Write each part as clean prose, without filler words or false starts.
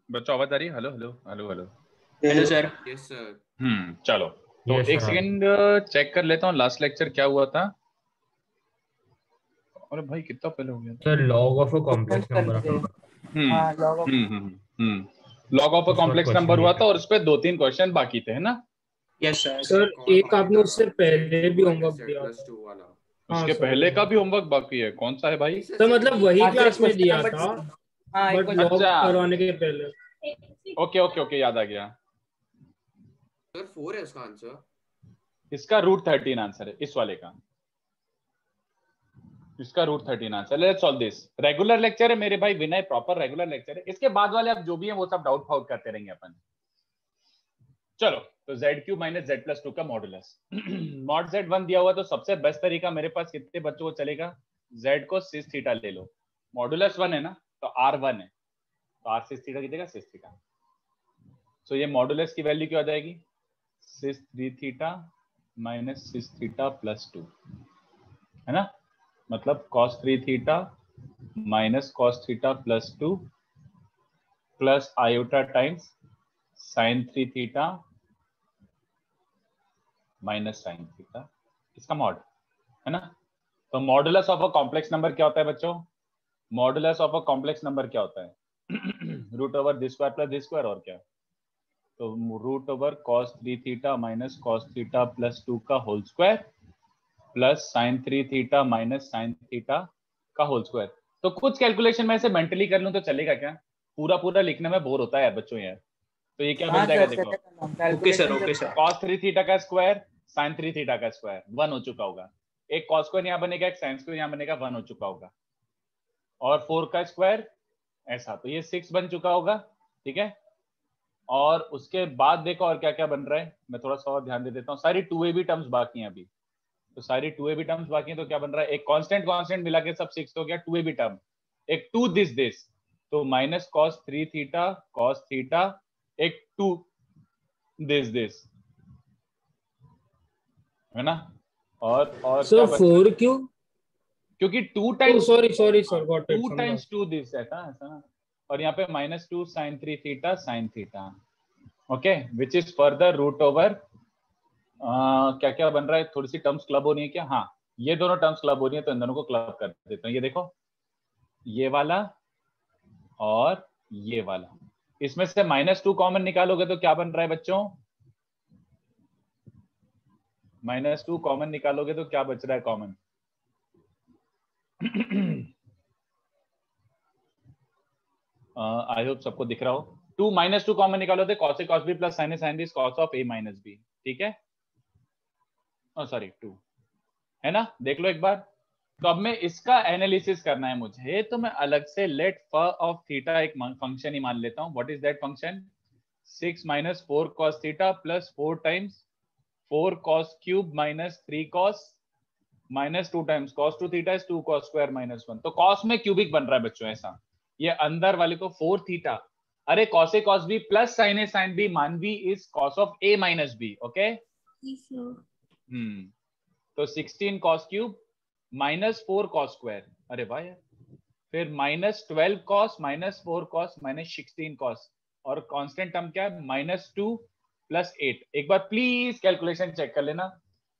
बच्चों आवाज आ रही है? Hello hello hello hello. Hello sir. Yes sir. चलो तो Yes, एक sir. सेकंड चेक कर लेता हूँ लास्ट लेक्चर क्या हुआ था। अरे भाई कितना पहले हो गया था। Sir, log of a complex number. हाँ, लॉग ऑफ। लॉग ऑफ अ उस पर कॉम्प्लेक्स question नंबर हुआ लिखा था है। और उस पे 2-3 क्वेश्चन बाकी थे, है ना? Yes sir. सर एक आपने उससे पहले भी होमवर्क दिया था। +2 वाला। हाँ उसके सर, पहले का भी होमवर्क बाकी है, कौन सा है भाई? सर मतलब वही क्लास में दिया नंबर था, हाँ, एक बट क्वेश्चन। लॉग अच्छा। करवाने के पहले। ओके ओके ओके, याद आ गया। सर 4 है इसका आंसर। इसका √13 आंसर है, इस वाले का। इसका √13 answer. Let's solve this. Regular lecture है मेरे भाई विनय, प्रॉपर रेगुलर लेक्चर है। इसके बाद वाले अब जो भी है वो सब डाउट फाउट करते रहेंगे अपन। चलो तो z³ - z+2 का मॉडुलस। मॉड z1 दिया हुआ तो सबसे बेस्ट तरीका मेरे पास कितने बच्चों को चलेगा, z को सिस थीटा ले लो। मॉडुलस 1 है ना, तो r1 है, तो r सिस थीटा कितने का, सिस थीटा। सो ये मॉडुलस की वैल्यू क्या हो जाएगी, सिस 3 थीटा माइनस सिस थीटा प्लस 2, है ना? मतलब cos 3 theta minus cos theta plus 2 plus iota times sin 3 theta minus sine theta, इसका मॉड, है ना? तो modulus of a complex number क्या होता है बच्चों? Modulus of a complex number क्या होता है? √((2) + (((2)) और क्या? तो √(cos 3 theta minus cos theta plus 2 का whole square plus sin 3 theta minus sin theta का होल स्क्वायर। तो कुछ कैलकुलेशन में ऐसे मेंटली कर लूं तो चलेगा क्या? पूरा पूरा लिखने में बोर होता है बच्चों यार। तो ये क्या बन जाएगा देखो, okay sir, okay sir. cos 3 theta का स्क्वायर sin 3 थीटा का स्क्वायर 1 हो चुका होगा। एक cos स्क्वायर यहाँ बनेगा, एक sin स्क्वायर यहाँ बनेगा, 1 हो चुका होगा। और 4 का स्क्वायर ऐसा, तो ये 6 बन चुका होगा, ठीक है। और उसके बाद देखो और क्या क्या बन रहा है, मैं थोड़ा सा और ध्यान दे देता हूँ। सारी 2ab टर्म्स बाकी हैं अभी, तो सारी 2ab टर्म्स बाकी हैं। तो क्या बन रहा है, एक कांस्टेंट मिला के सब 6 हो गया 2ab टर्म, एक 2 दिस, तो minus cos 3 theta cos theta, एक 2 दिस, है ना? और सर क्या 4 क्यों? क्योंकि 2 oh times sorry sorry sir, got it, 2 समझा। टाइम्स 2 दिस ऐसा ऐसा ना। और यहाँ पे -2 sin 3 theta sin theta, okay, which is further root over क्या क्या बन रहा है, थोड़ी सी टर्म्स क्लब हो रही है क्या? हाँ, ये दोनों टर्म्स क्लब हो रही है, तो इन दोनों को क्लब कर देता हूँ। ये देखो, ये वाला और ये वाला, इसमें से -2 कॉमन निकालोगे तो क्या बन रहा है बच्चों? -2 कॉमन निकालोगे तो क्या बच रहा है कॉमन? आई होप सबको दिख रहा हो। 2 -2 कॉमन निकालो तो cos A cos B plus sin A sin B cos of A minus B, ठीक है। सॉरी 2, है ना? देख लो एक बार। तो अब मैं इसका एनालिसिस करना है मुझे, तो मैं अलग से लेट फ ऑफ थीटा एक फंक्शन ही मान लेता हूं। What is that function? 6 - 4 cos theta plus 4 times 4 cos cube minus 3 cos minus 2 times cos 2 theta is 2 cos square minus 1। तो cos में क्यूबिक बन रहा है बच्चों ऐसा। ये अंदर वाले को 4 थीटा, अरे cos A cos B plus sin A sin B मान B is cos of A minus B, okay. तो 16 cos cube minus 4 cos square, अरे वाह यार। फिर -12 cos minus 4 cos minus 16 cos, और कांस्टेंट टर्म क्या है? -2 प्लस 8। एक बार प्लीज कैलकुलेशन चेक कर लेना,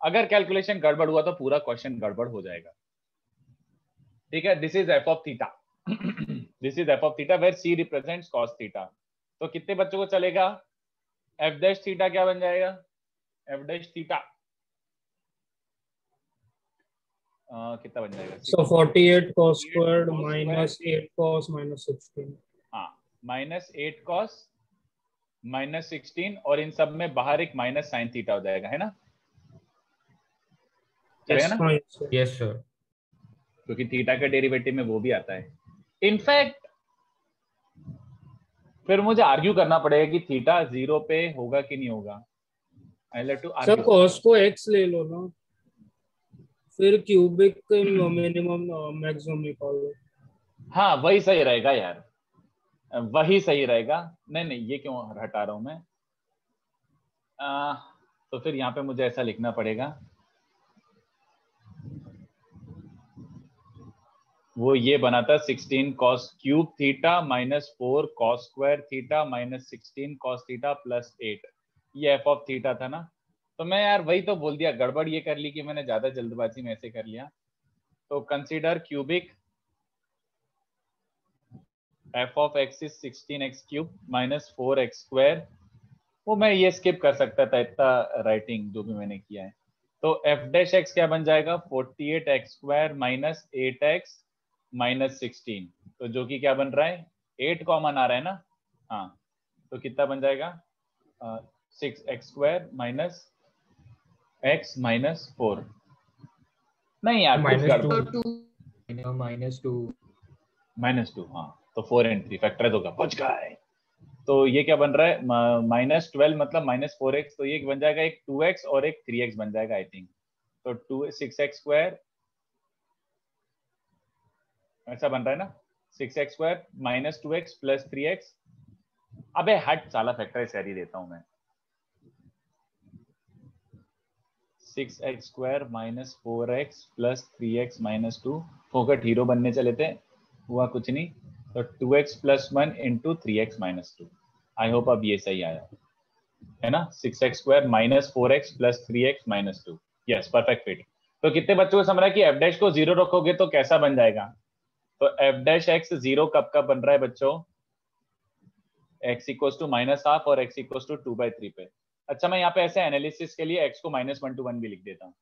अगर कैलकुलेशन गड़बड़ हुआ तो पूरा क्वेश्चन गड़बड़ हो जाएगा, ठीक है। This is f of theta, this is f of theta where c represents cos theta. तो कितने बच्चों को चलेगा? f डैश थीटा क्या बन जाएगा? f डैश थीटा कितना बन जाएगा? सो 48 cos squared minus 8 cos minus 16। हाँ, -8 cos माइनस 16, और इन सब में बाहर एक माइनस sin थीटा हो जाएगा, है ना? चलेगा ना? Yes, sir. क्योंकि थीटा का डेरिवेटिव में वो भी आता है। इनफैक्ट फिर मुझे आर्ग्यू करना पड़ेगा कि थीटा 0 पे होगा कि नहीं होगा। I let to sir argue. cos को x ले लो ना, फिर क्यूबिक मिनिमम मैक्सिमम निकालो। हाँ वही सही रहेगा यार, वही सही रहेगा। नहीं नहीं, ये क्यों हटा रहा हूं मैं? तो फिर यहाँ पे मुझे ऐसा लिखना पड़ेगा, वो ये बना था 16 cos cube theta minus 4 cos square theta minus 16 cos theta plus 8, ये एफ ऑफ थीटा था ना। तो मैं यार वही तो बोल दिया, गड़बड़ ये कर ली कि मैंने ज्यादा जल्दबाजी में ऐसे कर लिया। तो consider cubic F of x is 16x cube minus 4x square. वो मैं ये स्किप कर सकता था, इतना राइटिंग जो भी मैंने किया है। तो एफ डैश एक्स क्या बन जाएगा 48x square minus 8x minus 16, तो जो कि क्या बन रहा है 8 कॉमन आ रहा है ना। हाँ, तो कितना बन जाएगा 6x square minus x minus 4। नहीं यार कुछ गड़बड़, -2 हाँ, तो 4 and 3 फैक्टराइज होगा, बच गए। तो ये क्या बन रहा है -12 मतलब -4x, तो ये बन जाएगा एक 2x और एक 3x बन जाएगा आई थिंक। तो 6x स्क्वायर ऐसा बन रहा है ना, 6x square minus 2x plus 3x। अबे हट साला, फैक्टराइज कर ही देता हूं मैं। 6x square minus 4x plus 3x minus 2, फोकट हीरो बनने चले थे, हुआ कुछ नहीं। तो 2x plus 1 into 3x minus 2। I hope अब ये सही आया है ना। 6x square minus 4x plus 3x minus 2, yes perfect fit. तो कितने बच्चों को समझ रहा है कि एफ डैश को 0 रखोगे तो कैसा बन जाएगा। तो एफ डैश एक्स 0 कब कब बन रहा है बच्चों, x इक्वल्स टू -12 और x इक्वल्स टू 2/3 पे। अच्छा मैं यहाँ पे ऐसे एनालिसिस के लिए x को -1 to 1 भी लिख देता हूँ,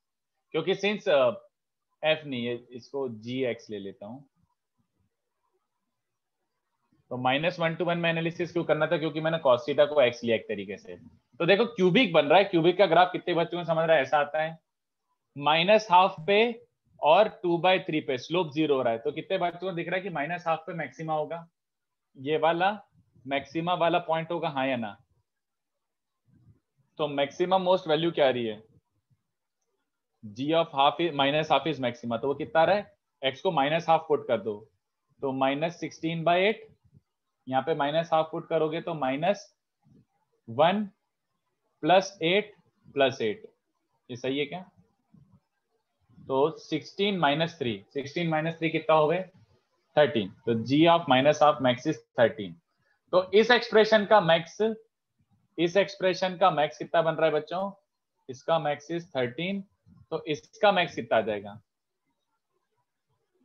क्योंकि सिंस f नहीं है इसको gx ले लेता हूँ। तो -1 to 1 में एनालिसिस क्यों करना था, क्योंकि मैंने cos थीटा को x लिया एक तरीके से। तो देखो क्यूबिक बन रहा है, क्यूबिक का ग्राफ कितने बच्चों को समझ रहा है, ऐसा आता है -12 पे और 2/3 पे स्लोप 0 हो रहा है। तो कितने बच्चों को दिख रहा है कि -12 पे मैक्सिमा होगा, ये वाला मैक्सिमा वाला पॉइंट होगा, हाँ या ना। तो मैक्सिमम मोस्ट वैल्यू क्या आ रही है, g of half -12 is maxima. तो वो कितना आ रहा है, x को -12 पुट कर दो तो -16/8, यहाँ पे -12 पुट करोगे तो -1 प्लस 8 प्लस 8, ये सही है क्या। तो 16 - 3, 16 - 3 कितना हो गए 13। तो g ऑफ -12 मैक्स इज 13। तो इस एक्सप्रेशन का मैक्स, इस एक्सप्रेशन का मैक्स कितना बन रहा है बच्चों, इसका मैक्स इज 13। तो इसका मैक्स कितना आ जाएगा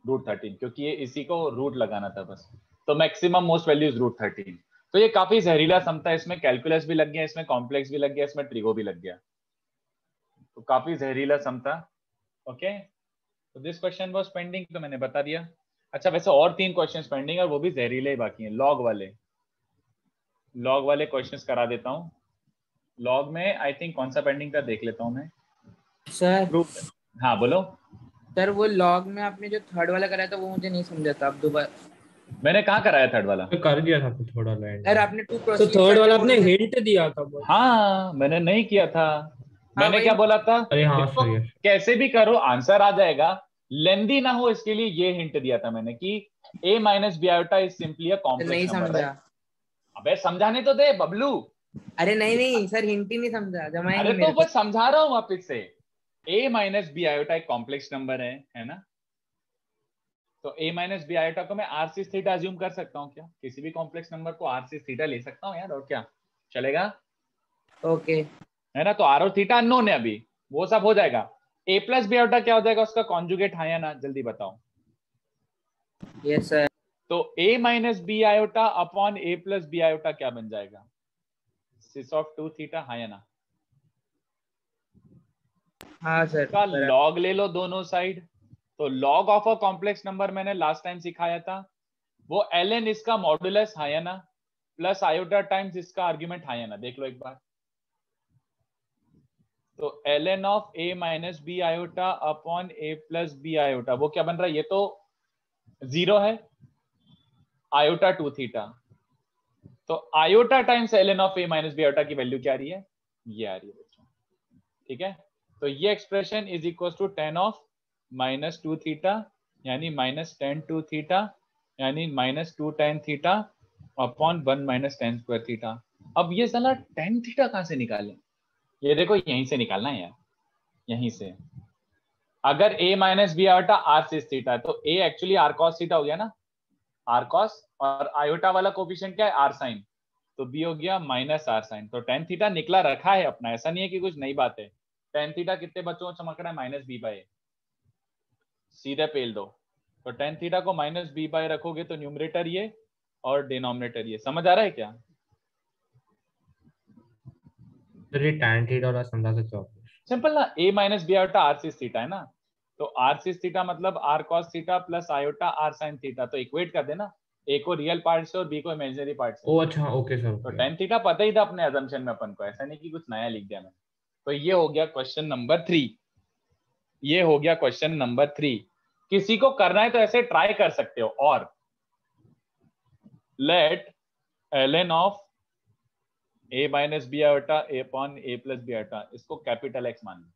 √13, क्योंकि ये इसी को रूट लगाना था बस। तो मैक्सिमम मोस्ट वैल्यू इज √13। तो ये काफी जहरीला सम था, इसमें कैलकुलस भी लग गया, इसमें कॉम्प्लेक्स भी लग गया, इसमें ट्रिगो भी लग गया, तो काफी जहरीला सम था। ओके, तो दिस क्वेश्चन वाज पेंडिंग, तो मैंने बता दिया। अच्छा वैसे और 3 क्वेश्चंस पेंडिंग है और वो भी जहरीले ही बाकी हैं, लॉग वाले क्वेश्चंस करा देता हूं। लॉग में आई थिंक कौन सा पेंडिंग था देख लेता हूं मैं सर। हाँ बोलो। सर वो लॉग में आपने जो थर्ड वाला कराया था वो मुझे नहीं समझा था, आप दोबारा। मैंने कहाँ कराया थर्ड वाला, तो कर दिया था कुछ थोड़ा लैंड। सर आपने टू तो प्रोसीड थर्ड वाला आपने हिंट दिया था बस। हाँ मैंने नहीं किया था। मैंने वही क्या बोला था, अरे हाँ देखो सही है। कैसे भी करो आंसर आ जाएगा, लेंदी ना हो इसके लिए ये हिंट दिया था मैंने कि a minus b iota is simply a नहीं कॉम्प्लेक्स नंबर। समझा। अबे समझाने तो दे बबलू। अरे नहीं सर, हिंट ही नहीं समझा, जमा ही अरे नहीं तो मेरे को। बस समझा रहा हूँ वापिस से, a माइनस बी आयोटा एक कॉम्प्लेक्स नंबर है ना। तो a माइनस बी आयोटा को मैं r सिस थीटा अज्यूम कर सकता हूँ क्या, किसी भी कॉम्प्लेक्स नंबर को r सिस थीटा ले सकता हूँ यार, और क्या चलेगा, ओके। है ना। तो r और थीटा अननोन है अभी, वो सब हो जाएगा। a प्लस बी आयोटा क्या हो जाएगा, उसका कॉन्जुगेट हाँ या ना, जल्दी बताओ। Yes sir. तो a minus b iota upon a plus b iota क्या बन जाएगा, सिस ऑफ 2 थीटा, हाँ या ना। हाँ सर। का लॉग ले लो दोनों साइड। तो log of a complex number मैंने लास्ट टाइम सिखाया था, वो ln इसका मॉडुलस हाँ या ना प्लस आयोटा टाइम्स इसका आर्ग्यूमेंट हाँ या ना, देख लो एक बार। तो ln of a minus b iota upon a plus b iota वो क्या बन रहा है, ये तो 0 है, आयोटा 2 थीटा। तो iota times ln of a minus b iota की वैल्यू क्या आ रही है, ये आ रही है बच्चों, ठीक है। तो ये expression is equal to tan of -2 theta यानी -tan 2 थीटा यानी -2 tan theta upon 1 tan square theta. अब ये साला tan थीटा कहां से निकालें, ये देखो यहीं से निकालना है यार, यहीं से। अगर a minus b iota r cis theta है तो a actually r cos theta हो गया ना, आर कॉस, और आयोटा वाला कोफिशिएंट क्या है, आर साइन, तो b हो गया माइनस आर साइन। तो टेन थीटा निकला रखा है अपना, ऐसा नहीं है कि कुछ नई बात है। टेन थीटा कितने बच्चों को चमक रहा है, माइनस बी बाय, सीधे पेल दो। तो टेन थीटा को माइनस बी बाय रखोगे तो न्यूमरेटर ये और डिनोमिनेटर ये, समझ आ रहा है क्या? सर ये tan थीटा वाला समझा सकते हो आप? सिंपल ना, a minus b iota r cis theta है ना, तो आर सिस थीटा मतलब r cos theta plus iota r sine theta, तो इक्वेट कर देना, a को रियल पार्ट से और b को इमेजिनरी पार्ट से। ओ अच्छा, ओके सर, तो ओके। टेन थीटा पता ही था अपने अजम्पशन में अपन को, ऐसा नहीं कि कुछ नया लिख दिया मैंने। तो ये हो गया क्वेश्चन नंबर 3, ये हो गया क्वेश्चन नंबर 3। किसी को करना है तो ऐसे ट्राई कर सकते हो, और let ln of a minus b iota a upon a plus b iota, इसको कैपिटल X मान लो।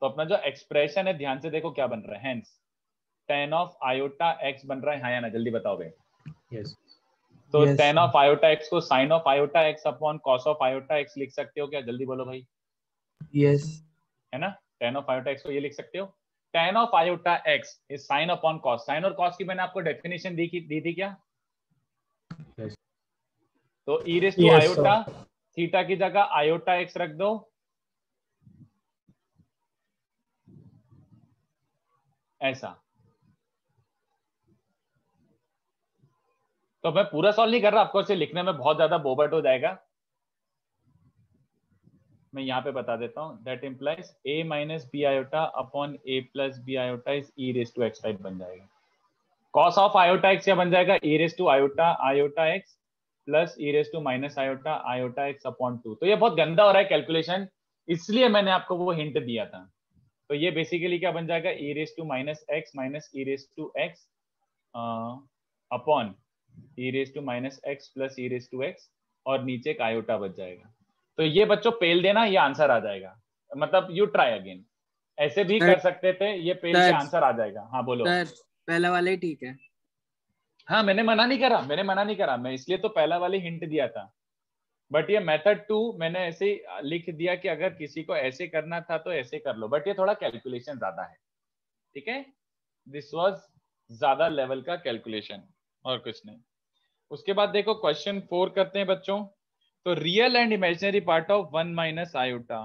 तो अपना जो एक्सप्रेशन है ध्यान से देखो क्या बन रहा है, hence tan of iota x बन रहा है, हाँ या ना, जल्दी बताओ भाई। यस। तो Yes, tan sir. Of iota x को sin of iota x upon cos of iota x लिख सकते हो क्या, जल्दी बोलो भाई, Yes. है ना। tan ऑफ आयोटा x को ये लिख सकते हो, tan of iota x is sin upon cos। sin और cos की मैंने आपको डेफिनेशन दी थी क्या? यस। तो e raise to Yes, iota theta की जगह आयोटा x रख दो, ऐसा। तो मैं पूरा सॉल्व नहीं कर रहा, आपको इसे लिखने में बहुत ज्यादा बोबट हो जाएगा, मैं यहाँ पे बता देता हूँ। That implies a minus b iota upon a plus b iota is e raise to x type बन जाएगा। cos ऑफ आयोटा x क्या बन जाएगा, e raise to iota iota x plus e raise to minus iota iota x upon 2। तो ये बहुत गंदा हो रहा है कैलकुलेशन, इसलिए मैंने आपको वो हिंट दिया था। तो ये बेसिकली क्या बन जाएगा, e raise to minus x minus e raise to x upon e raise to minus x plus e raise to x, और नीचे एक आयोटा बच जाएगा। तो ये बच्चों पेल देना, ये आंसर आ जाएगा, मतलब यू ट्राई अगेन, ऐसे भी सर, कर सकते थे, ये पेल के सर, आंसर आ जाएगा। हाँ बोलो। सर पहला वाला ही ठीक है। हाँ मैंने मना नहीं करा, मैं इसलिए तो पहला वाली हिंट दिया था, बट ये मेथड 2 मैंने ऐसे ही लिख दिया कि अगर किसी को ऐसे करना था तो ऐसे कर लो, बट ये थोड़ा कैलकुलेशन ज्यादा है, ठीक है, दिस वाज ज्यादा लेवल का कैलकुलेशन और कुछ नहीं। उसके बाद देखो क्वेश्चन 4 करते हैं बच्चों। तो real and imaginary part of 1 minus iota,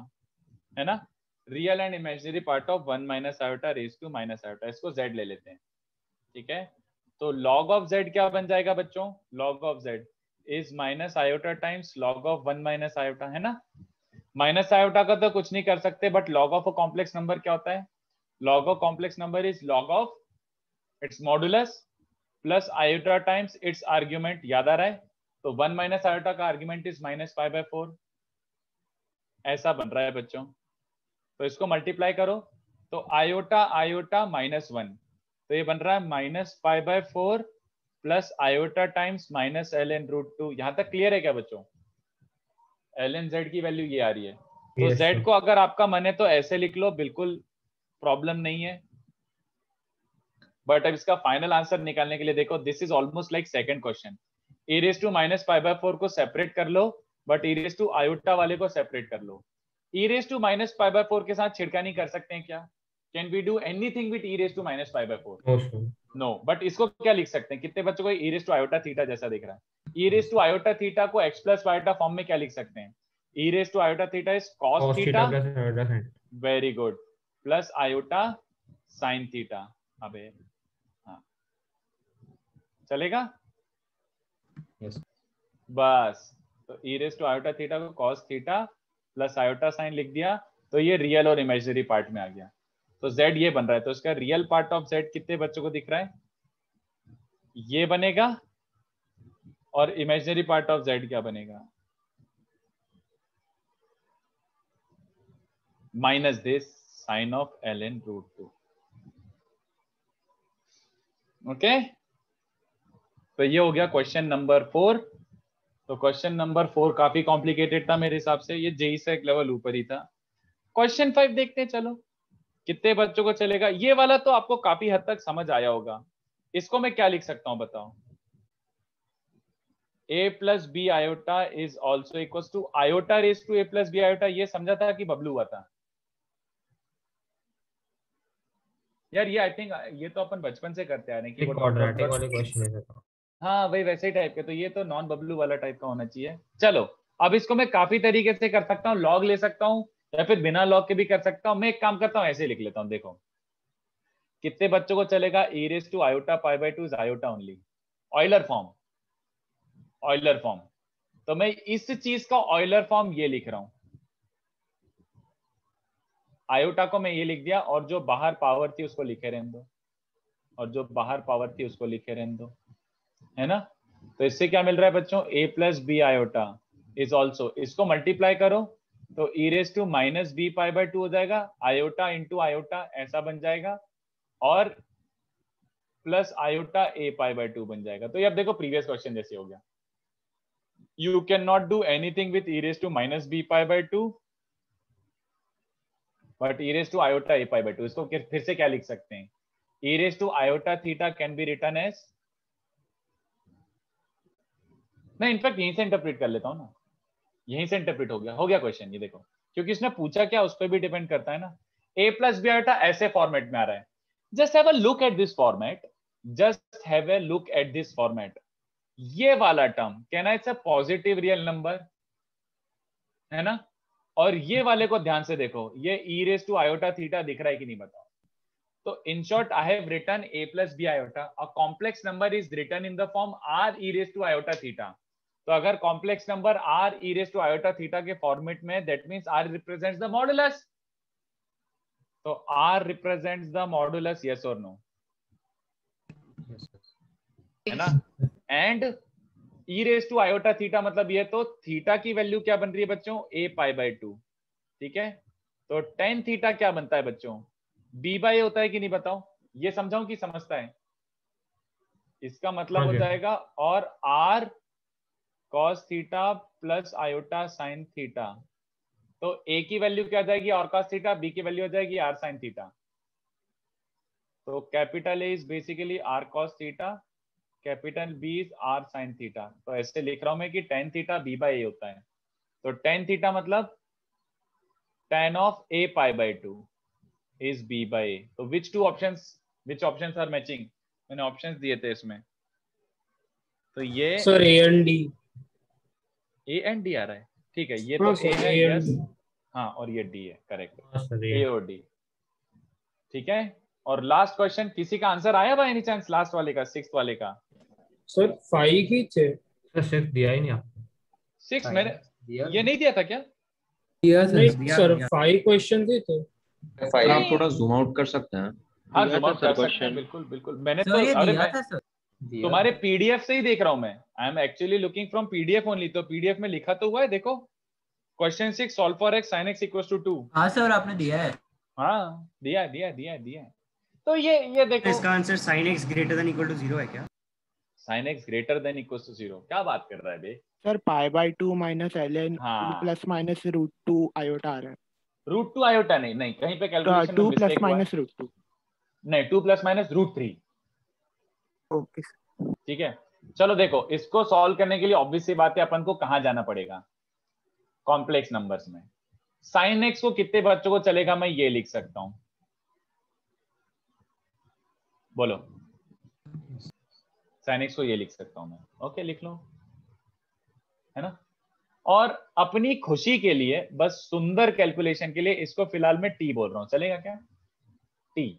है ना, real and imaginary part of 1 minus iota raise to minus iota, इसको z ले लेते हैं, ठीक है। तो log ऑफ z क्या बन जाएगा बच्चों, log of z is minus iota times log of 1 minus iota, है ना। माइनस आयोटा का तो कुछ नहीं कर सकते, but log of a complex number क्या होता है, log of complex number is log of its modulus plus iota times it's argument, याद आ रहा है। तो 1 माइनस आयोटा का argument is minus pi by 4, ऐसा बन रहा है बच्चों। तो इसको मल्टीप्लाई करो, तो आयोटा आयोटा माइनस 1, तो ये बन रहा है minus pi by 4 plus iota times minus l n root 2। यहां तक क्लियर है क्या बच्चों, एल एन जेड की वैल्यू ये आ रही है। तो Yes, जेड sir. को अगर आपका मन है तो ऐसे लिख लो, बिल्कुल प्रॉब्लम नहीं है, बट अब इसका फाइनल आंसर निकालने के लिए देखो, this is almost like second question, e raise to minus pi by 4 को सेपरेट कर लो, but e raise to iota वाले को सेपरेट कर लो। e raise to minus pi by 4 के साथ छिड़कानी कर सकते हैं क्या, can we do anything with e raise to minus pi by 4? No, sir. No, but इसको क्या लिख सकते हैं, कितने बच्चों को e raise to iota theta जैसा दिख रहा है, e raise to iota theta को x प्लस आयोटा फॉर्म में क्या लिख सकते हैं, e raise to iota theta is cos Cos theta, theta plus iota sin. Very good, plus iota sine theta. अबे हाँ चलेगा, Yes. बस। तो e raise to iota theta को cos theta plus iota sine लिख दिया, तो ये रियल और इमेजिनरी पार्ट में आ गया। तो z ये बन रहा है, तो इसका रियल पार्ट ऑफ z कितने बच्चों को दिख रहा है, ये बनेगा, और इमेजिनरी पार्ट ऑफ z क्या बनेगा, minus this sine of l n root 2, okay. तो ये हो गया क्वेश्चन नंबर 4। तो क्वेश्चन नंबर 4 काफी कॉम्प्लिकेटेड था मेरे हिसाब से, ये जेई से एक लेवल ऊपर ही था। क्वेश्चन 5 देखते हैं, चलो कितने बच्चों को चलेगा। ये वाला तो आपको काफी हद तक समझ आया होगा, इसको मैं क्या लिख सकता हूं बताओ, a plus b iota is also equal to iota raise to a plus b iota, ये समझा था कि बबलू हुआ था, यार ये आई थिंक ये तो अपन बचपन से करते आ रहे हैं कि एक वो क्वाड्रेटिक वाले क्वेश्चन है तो हाँ वही वैसे ही टाइप के, तो ये तो नॉन बबलू वाला टाइप का होना चाहिए। चलो अब इसको मैं काफी तरीके से कर सकता हूँ, लॉग ले सकता हूँ या फिर बिना लॉग के भी कर सकता हूँ। मैं एक काम करता हूँ, ऐसे ही लिख लेता हूँ। देखो कितने बच्चों को चलेगा, e raised to iota pi by 2 is iota only, Euler form, Euler form. तो मैं इस चीज का ऑयलर फॉर्म ये लिख रहा हूं, आयोटा को मैं ये लिख दिया, और जो बाहर पावर थी उसको लिखे रहने दो, और जो बाहर पावर थी उसको लिखे रहने दो, है ना। तो इससे क्या मिल रहा है बच्चों, a plus b iota is also, इसको मल्टीप्लाई करो तो e raised to minus b pi by 2 हो जाएगा, आयोटा इंटू आयोटा ऐसा बन जाएगा, और plus iota a pi by 2 बन जाएगा। तो ये अब देखो प्रीवियस क्वेश्चन जैसे हो गया, you cannot do anything with e raised to minus b pi by 2 but e raised to iota a pi by 2। इसको फिर से क्या लिख सकते हैं, e raised to iota theta can be written as, मैं इनफैक्ट यहीं से इंटरप्रेट कर लेता हूं ना, यहीं से इंटरप्रेट हो गया क्वेश्चन। ये देखो क्योंकि इसने पूछा क्या उस पर भी डिपेंड करता है ना। a प्लस बी आयोटा ऐसे फॉर्मेट में आ रहा है, just have a look at this format, just have a look at this format. ये वाला टर्म कहना it's a positive real number, है ना। और ये वाले को ध्यान से देखो, ये e raised to iota theta दिख रहा है कि नहीं बताओ। तो in short I have written a plus b iota, a complex number is written in the form r e raised to iota theta। तो अगर complex number r e raised to iota theta के format में, that means r represents the modulus। तो r represents the modulus, yes or no, है ना। And e raised to iota theta मतलब ये, तो थीटा की वैल्यू क्या बन रही है बच्चों, a पाई बाय 2, ठीक है। तो tan थीटा क्या बनता है बच्चों, b बाय a होता है कि नहीं बताओ, ये समझाऊं कि समझता है, इसका मतलब हो जाएगा और r cos theta plus iota sin theta. तो a की वैल्यू क्या आ जाएगी, r cos थीटा, b की वैल्यू हो जाएगी r sin थीटा। तो capital A is basically r cos theta, capital B is r sin theta. तो ऐसे लिख रहा हूं मैं कि tan theta b by a होता है। तो tan थीटा मतलब tan of a pi by 2 is b by a। तो which options are matching, मैंने ऑप्शंस दिए थे इसमें, तो ये sir A and D, a and d आ रहा है, ठीक है। ये हाँ तो a सर है, ए एंड यस, डी। हाँ, और ये d है, करेक्ट, हाँ सर a और d, ठीक है। और लास्ट क्वेश्चन, किसी का आंसर आया बाय एनी चांस, लास्ट वाले का, सिक्स्थ वाले का। सर 5 ही थे। सर सिक्स दिया ही नहीं आपको। 6 मैंने ये नहीं दिया था क्या, नहीं सर 5 क्वेश्चन थे तो। सर आप थोड़ा जूम आउट कर सकते हैं। हाँ जूम आउट कर सकते हैं, बिल्कुल बिल्कुल। मैंने तो ये अरे दिया मैं था सर, तुम्हारे पीडीएफ से ही देख रहा हूं मैं, I am actually looking from PDF only. तो पीडीएफ में लिखा तो हुआ है, देखो question 6 solve for x sin x equals to 2। हाँ सर आपने दिया है। हाँ दिया दिया दिया दिया। तो ये देखो, इसका answer sin x greater than equal to 0 है क्या? sin x greater than equals to 0, क्या बात कर रहा है बे। Sir pi by 2 minus ln हाँ, प्लस माइनस रूट 2 आयोटा आ रहा है। रूट 2 आयोटा नहीं, नहीं कहीं पे कैलकुलेशन में 2 प्लस मिस्टेक हुआ है। माइनस रूट 2, नहीं 2 प्लस माइनस रूट 3, ओके ठीक है। चलो देखो, इसको सॉल्व करने के लिए ऑब्वियस सी बात है, अपन को कहां जाना पड़ेगा, कॉम्प्लेक्स नंबर्स में। sin x को कितने बच्चों को चलेगा, मैं ये लिख सकता हूं, बोलो। sin x को ये लिख सकता हूं मैं, ओके लिख लो, है ना। और अपनी खुशी के लिए, बस सुंदर कैलकुलेशन के लिए, इसको फिलहाल मैं t बोल रहा हूं, चलेगा क्या, t।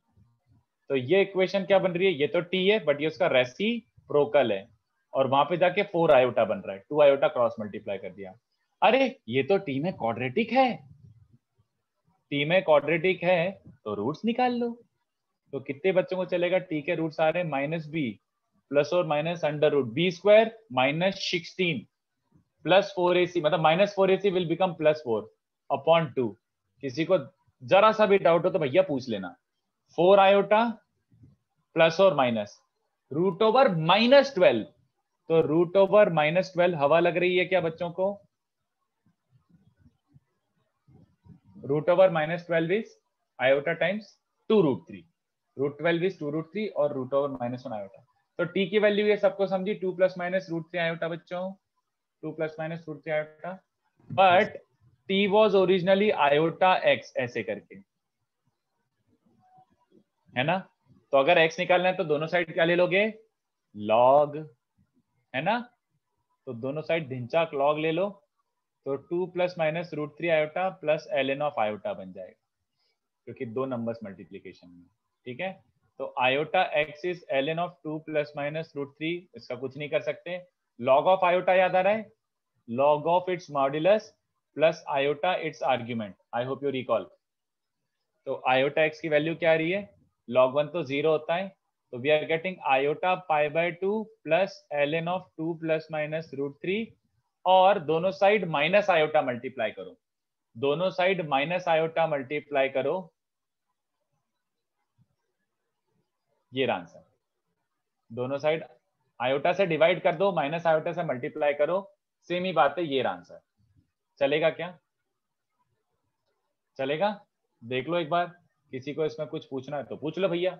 तो ये इक्वेशन क्या बन रही है, ये तो t है बट ये उसका रेसिप्रोकल है, और वहां पे जाके 4 आयोटा बन रहा है, 2 आयोटा क्रॉस मल्टीप्लाई कर दिया। अरे ये तो t में क्वाड्रेटिक है, t में क्वाड्रेटिक है तो रूट्स निकाल लो। तो कितने बच्चों को चलेगा, t के रूट्स आ रहे हैं माइनस बी प्लस और minus under root B square minus 16 plus 4ac, मतलब minus 4ac will become plus 4 upon 2। किसी को जरा सा भी डाउट हो तो भैया पूछ लेना। 4 आयोटा प्लस और माइनस रूट ओवर माइनस 12, तो रूट ओवर माइनस 12 हवा लग रही है क्या बच्चों को, root over minus 12 is iota times 2 root 3, root 12 is 2 root 3 और रूट ओवर माइनस 1 आयोटा। तो t की वैल्यू ये सबको समझी, 2 प्लस माइनस रूट 3 आयोटा बच्चों, 2 plus minus root 3 iota, but t was originally iota x ऐसे करके, है ना। तो अगर x निकालना है तो दोनों साइड क्या ले लोगे, log, है ना। तो दोनों साइड ढिंचाक log ले लो, तो 2 plus minus √3 iota plus ln of iota बन जाएगा, क्योंकि दो नंबर्स मल्टीप्लीकेशन में, ठीक है। तो iota x is ln of 2 plus minus √3, इसका कुछ नहीं कर सकते। log ऑफ आयोटा याद आ रहा है, log of its modulus plus iota it's argument, I hope you recall. तो आयोटा x की वैल्यू क्या आ रही है, log 1 तो 0 होता है, तो we are getting iota π/2 plus ln of 2 plus minus √3, और दोनों साइड माइनस आयोटा मल्टीप्लाई करो, दोनों साइड माइनस आयोटा मल्टीप्लाई करो, ये आंसर। दोनों साइड आयोटा से डिवाइड कर दो, माइनस आयोटा से मल्टीप्लाई करो, सेम ही बात है, ये आंसर। चलेगा क्या, चलेगा? देख लो एक बार, किसी को इसमें कुछ पूछना है तो पूछ लो भैया।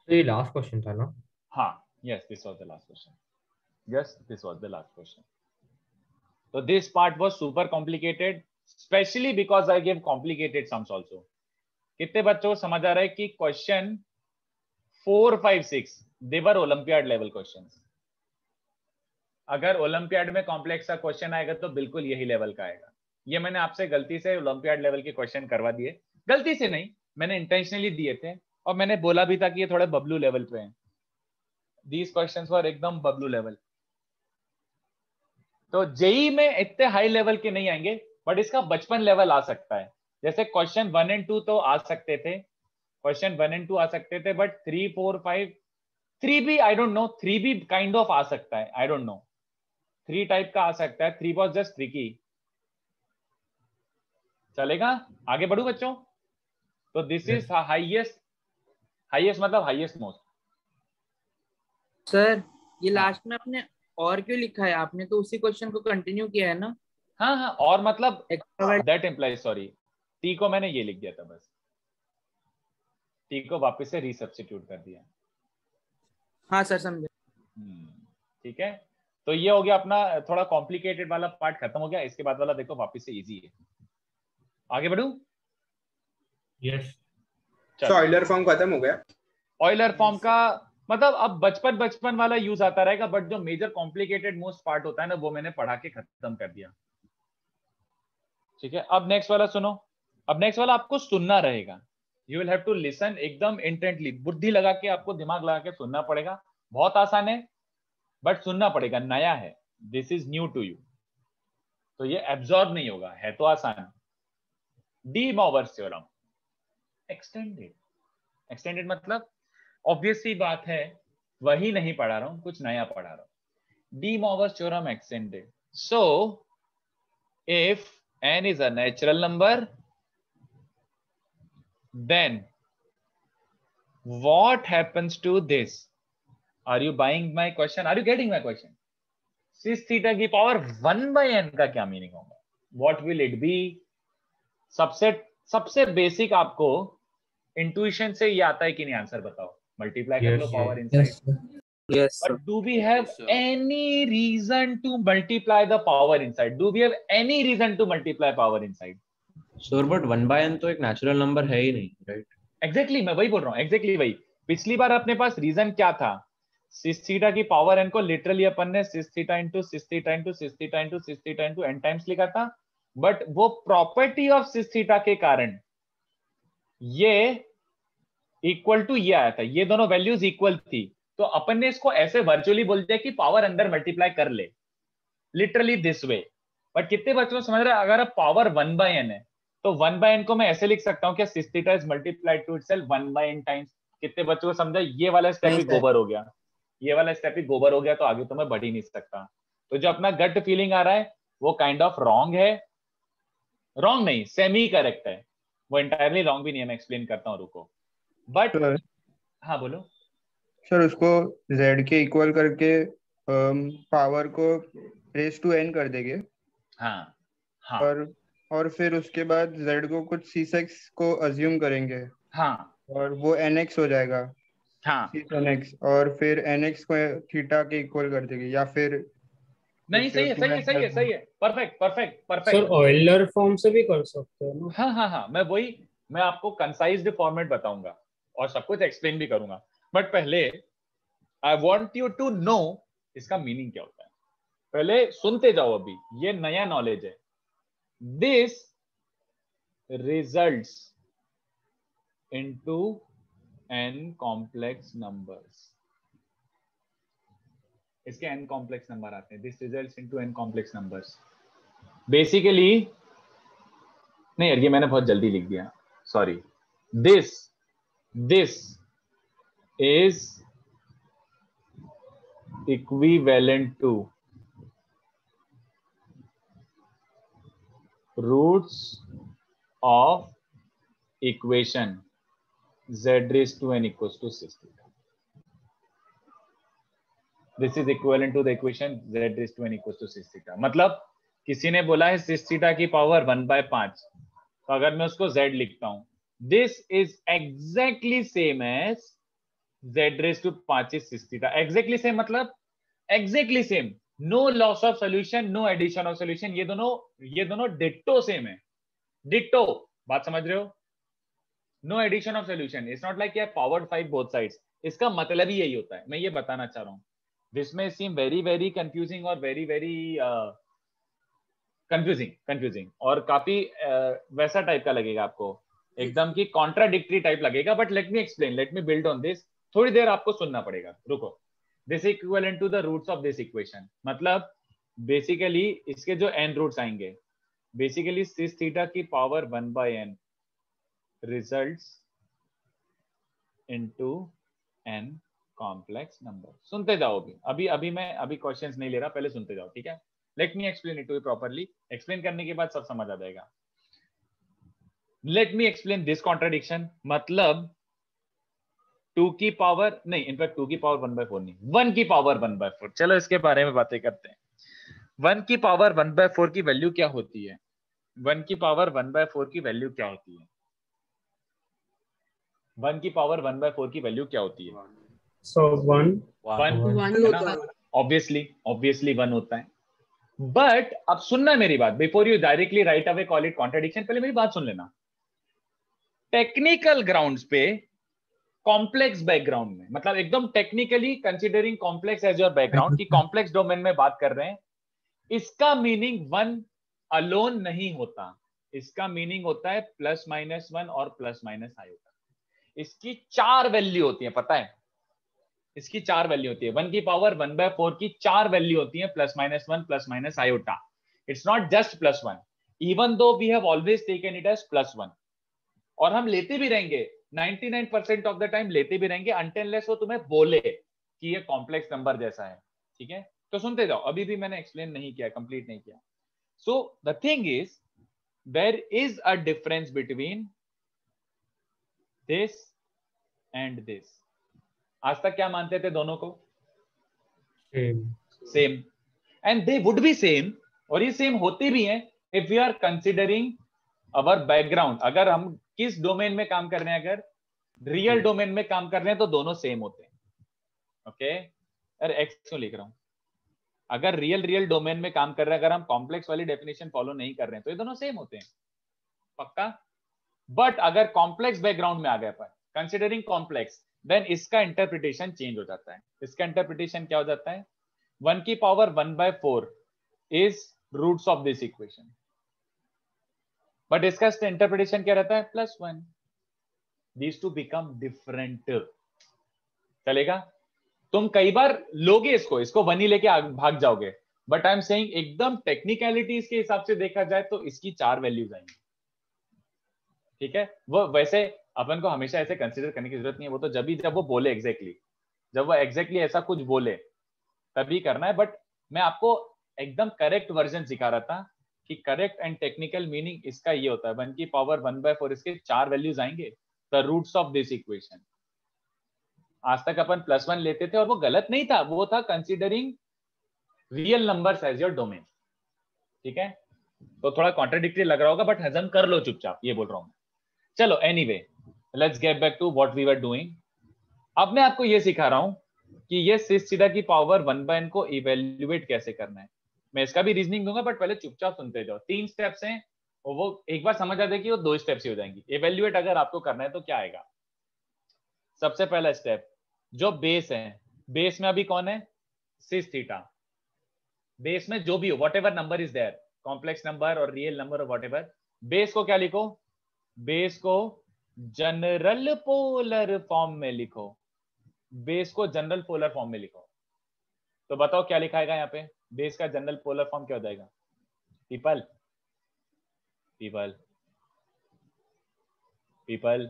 तो ये लास्ट क्वेश्चन था ना? हाँ, yes, this was the last question, yes this was the last question. So this part was super complicated, especially because I gave complicated sums also. कितने बच्चों को समझ आ रहा है कि question 4, 5, 6 they were Olympiad level questions. अगर olympiad में complex का क्वेश्चन आएगा तो बिल्कुल यही लेवल का आएगा। ये मैंने आपसे गलती से ओलंपियाड लेवल के क्वेश्चन करवा दिए, गलती से नहीं, मैंने इंटेंशनली दिए थे, और मैंने बोला भी था कि ये थोड़े बबलू लेवल पे हैं। These questions were एकदम बबलू लेवल। तो जेई में इतने हाई लेवल के नहीं आएंगे, बट इसका बचपन लेवल आ सकता है। जैसे क्वेश्चन 1 और 2 तो आ सकते थे, क्वेश्चन 1 और 2 आ सकते थे, बट 3, 4, 5, 3 भी आई डोंट नो, 3 भी काइंड ऑफ आ सकता है, आई डोंट नो, 3 टाइप का आ सकता है। 3 वाज जस्ट ट्रिकी। चलेगा, आगे बढ़ू बच्चों? तो दिस इज हाईएस्ट, हाईएस्ट मतलब हाईएस्ट मोस्ट। सर ये लास्ट में आपने और क्यों लिखा है? आपने तो उसी क्वेश्चन को कंटिन्यू किया है ना? हाँ हाँ, और मतलब extra that implies, sorry, T को मैंने ये लिख दिया था, बस टी को वापस से रीसब्स्टिट्यूट कर दिया। हाँ सर समझे। ठीक है, तो ये हो गया अपना थोड़ा कॉम्प्लिकेटेड वाला पार्ट खत्म हो गया। इसके बाद वाला देखो वापस से इजी है। आगे बढ़ू? यस। ऑयलर फॉर्म खत्म हो गया। ऑयलर फॉर्म का मतलब अब बचपन बचपन वाला यूज आता रहेगा, बट जो मेजर कॉम्प्लिकेटेड मोस्ट पार्ट होता है ना, वो मैंने पढ़ा के खत्म कर दिया। ठीक है, अब नेक्स्ट वाला सुनो। अब नेक्स्ट वाला आपको सुनना रहेगा, you will have to listen एकदम इंटेंटली, बुद्धि लगा के, आपको दिमाग लगा के सुनना पड़ेगा। बहुत आसान है, बट सुनना पड़ेगा, नया है, this is new to you, तो ये एब्जॉर्ब नहीं होगा, है तो आसान। De Moivre's theorem extended, extended मतलब ऑब्वियस सी बात है, वही नहीं पढ़ा रहा हूं, कुछ नया पढ़ा रहा हूं। De Moivre's theorem extended. So if n is a natural number, then what happens to this? Are you buying my question? Are you getting my question? Cis theta की पावर 1/n का क्या मीनिंग होगा? What will it be? सबसे basic आपको intuition से ये आता है कि नहीं? आंसर बताओ, मल्टीप्लाई कर low power inside. Yes sir. But do we have any reason to multiply the power inside? Do we have any reason to multiply power inside? Sir but 1/n तो एक नेचुरल नंबर है ही नहीं, right? Exactly, मैं वही बोल रहा हूँ, exactly वही। पिछली बार अपने पास रीजन क्या था? सिस थीटा की पावर n को लिटरली अपन ने सिस थीटा इंटू सिस थीटा इंटू सिस थीटा इंटू सिस थीटा इंटू n टाइम्स लिखा था, बट वो प्रॉपर्टी ऑफ सिस थीटा के कारण ये इक्वल टू ये आया था, ये दोनों वैल्यूज इक्वल थी, तो अपन ने इसको ऐसे वर्चुअली बोल दिया कि पावर अंदर मल्टीप्लाई कर ले, लिटरली दिस वे। बट कितने बच्चों को समझ रहे हैं? अगर अब पावर 1/n है तो 1/n को मैं ऐसे लिख सकता हूं कि cis theta is multiplied to itself 1/n times. कितने बच्चों को समझा? ये वाला स्टेप ही गोबर हो गया, ये वाला स्टेप ही गोबर हो गया, तो आगे तो मैं बढ़ ही नहीं सकता। तो जो अपना गट फीलिंग आ रहा है वो काइंड ऑफ रॉन्ग है, रॉन्ग नहीं, सेमी करेक्ट है, वो इंटायरली रॉन्ग भी नहीं है, मैं एक्सप्लेन करता हूँ, रुको। बट हाँ बोलो सर, उसको z के इक्वल करके पावर को रेस टू n कर देंगे। हाँ हाँ, और फिर उसके बाद z को कुछ c6 को अज्यूम करेंगे। हाँ, और वो nx हो जाएगा। हाँ, nx, और फिर nx को थीटा के इक्वल कर देंगे, या फिर नहीं, सही है, सही है, सही है, सही है, perfect perfect perfect. Sir Euler form से भी कर सकते हैं ना? हाँ हाँ हाँ, मैं आपको कंसाइज्ड फॉर्मेट बताऊंगा। और सब कुछ एक्सप्लेन भी करूंगा, बट पहले I want you to know इसका मीनिंग क्या होता है। पहले सुनते जाओ, अभी ये नया नॉलेज है। This results into n complex numbers, इसके n कॉम्प्लेक्स नंबर आते हैं। This results into n complex numbers basically, नहीं यार ये मैंने बहुत जल्दी लिख दिया, sorry. This is equivalent to roots of equation z raised to n equals to 6 theta. This is equivalent to the equation z raised to n equals to 6 theta. मतलब किसी ने बोला है 6 थीटा की पावर 1/5, तो अगर मैं उसको z लिखता हूं, this is exactly same as z raised to 5 is 6 theta. Exactly same मतलब exactly same, no loss of solution, no addition of solution, ये दोनों डिट्टो सेम है, डिट्टो। बात समझ रहे हो? No addition of solution, it's not like powered 5 both sides. इसका मतलब ही यही होता है, मैं ये बताना चाह रहा हूं। दिस में सीम वेरी वेरी कंफ्यूजिंग और वेरी वेरी कंफ्यूजिंग और काफी वैसा टाइप का लगेगा आपको, एकदम की कॉन्ट्राडिक्टरी टाइप लगेगा, but let me explain, let me build on this. थोड़ी देर आपको सुनना पड़ेगा, रुको। This equivalent to the roots of this equation, मतलब बेसिकली इसके जो n रूट्स आएंगे, बेसिकली 6 थीटा की power 1/n results into n complex number। सुनते जाओ, अभी मैं क्वेश्चंस नहीं ले रहा, पहले सुनते जाओ, ठीक है? Let me explain it to you properly. Explain करने के बाद सब समझ आ जाएगा। Let me explain this contradiction, मतलब 2 की पावर नहीं, इनफैक्ट 2 की पावर 1/4 नहीं, 1 की पावर 1/4। चलो इसके बारे में बातें करते हैं। 1 की पावर 1/4 की वैल्यू क्या होती है? 1 की पावर 1/4 की वैल्यू क्या होती है? 1 की पावर 1/4 की वैल्यू क्या होती है? So 1 ऑब्वियसली 1 होता है। बट अब सुनना मेरी बात, before you directly right away call it contradiction, पहले मेरी बात सुन लेना। टेक्निकल ग्राउंड्स पे, कॉम्प्लेक्स बैकग्राउंड में, मतलब एकदम technically considering complex as your background, की कॉम्प्लेक्स डोमेन में बात कर रहे हैं, इसका मीनिंग 1 अलोन नहीं होता, इसका मीनिंग होता है +-1 और +- आयोटा। इसकी 4 वैल्यू होती है, पता है? इसकी 4 वैल्यू होती है। 1 की पावर 1/4 की 4 वैल्यू होती है, +-1 +- iota. It's not just +1, even though we have always taken it as +1, और हम लेते भी रहेंगे 99% ऑफ द टाइम, लेते भी रहेंगे अनटिल वो तुम्हें बोले कि ये कॉम्प्लेक्स नंबर जैसा है, ठीक है? तो सुनते जाओ, अभी भी मैंने एक्सप्लेन नहीं किया, कंप्लीट नहीं किया। So the thing is, there is a difference between this and this. आज तक क्या मानते थे दोनों को? Same, and they would be same, और ये सेम होते भी हैं if we are considering our background. अगर हम किस डोमेन में काम कर रहे हैं, अगर रियल डोमेन में काम कर रहे हैं तो दोनों सेम होते हैं। ओके, अरे एक्स क्यों लिख रहा हूं? अगर रियल डोमेन में काम कर रहे हैं, अगर हम कॉम्प्लेक्स वाली डेफिनेशन फॉलो नहीं कर रहे हैं, तो ये दोनों सेम होते हैं, पक्का। बट अगर कॉम्प्लेक्स बैकग्राउंड में आ गए पर, कंसिडरिंग कॉम्प्लेक्स, देन इसका इंटरप्रिटेशन चेंज हो जाता है। इसका इंटरप्रिटेशन क्या हो जाता है? 1 की power 1/4 is roots of this equation, but इसका इंटरप्रिटेशन क्या रहता है? +1। These two become different। चलेगा? तुम कई बार लोगे इसको 1 ही लेके भाग जाओगे, बट आई एम सेइंग एकदम टेक्निकलिटीज के हिसाब से देखा जाए तो इसकी 4 वैल्यूज आएंगी, ठीक है? वो वैसे अपन को हमेशा ऐसे कंसीडर करने की जरूरत नहीं है, वो तो जब वो बोले जब वो एग्जैक्टली ऐसा कुछ बोले तभी करना है। बट मैं आपको एकदम करेक्ट वर्जन सिखा रहा था कि करेक्ट एंड टेक्निकल मीनिंग इसका ये होता है, 1 की पावर 1/4 इसके 4 वैल्यूज आएंगे, the roots of this equation. आज तक अपन +1 लेते थे और वो गलत नहीं था, वो था considering real numbers as your domain, ठीक है? तो थोड़ा कॉन्ट्राडिक्टरी लग रहा होगा, बट हजम कर लो चुपचाप, ये बोल रहा हूं। चलो anyway, let's get back to what we were doing. अब मैं आपको ये सिखा रहा हूं कि ये 6 थीटा की पावर 1/n को इवेल्युएट कैसे करना है। मैं इसका भी रीजनिंग दूंगा, बट पहले चुपचाप सुनते जाओ। 3 स्टेप्स हैं, और वो एक बार समझ आ जाए कि वो 2 स्टेप्स ही हो जाएंगी। इवेल्युएट अगर आपको करना है तो क्या आएगा? सबसे पहला स्टेप, जो बेस है, बेस में अभी कौन है, सिस थीटा। बेस में जो भी हो, whatever number is there, complex number और रियल नंबर और व्हाटएवर, बेस को क्या लिखो, बेस को जनरल पोलर फॉर्म में लिखो, बेस को जनरल पोलर फॉर्म में लिखो। तो बताओ क्या लिखाएगा यहाँ पे, बेस का जनरल पोलर फॉर्म क्या हो जाएगा, people people people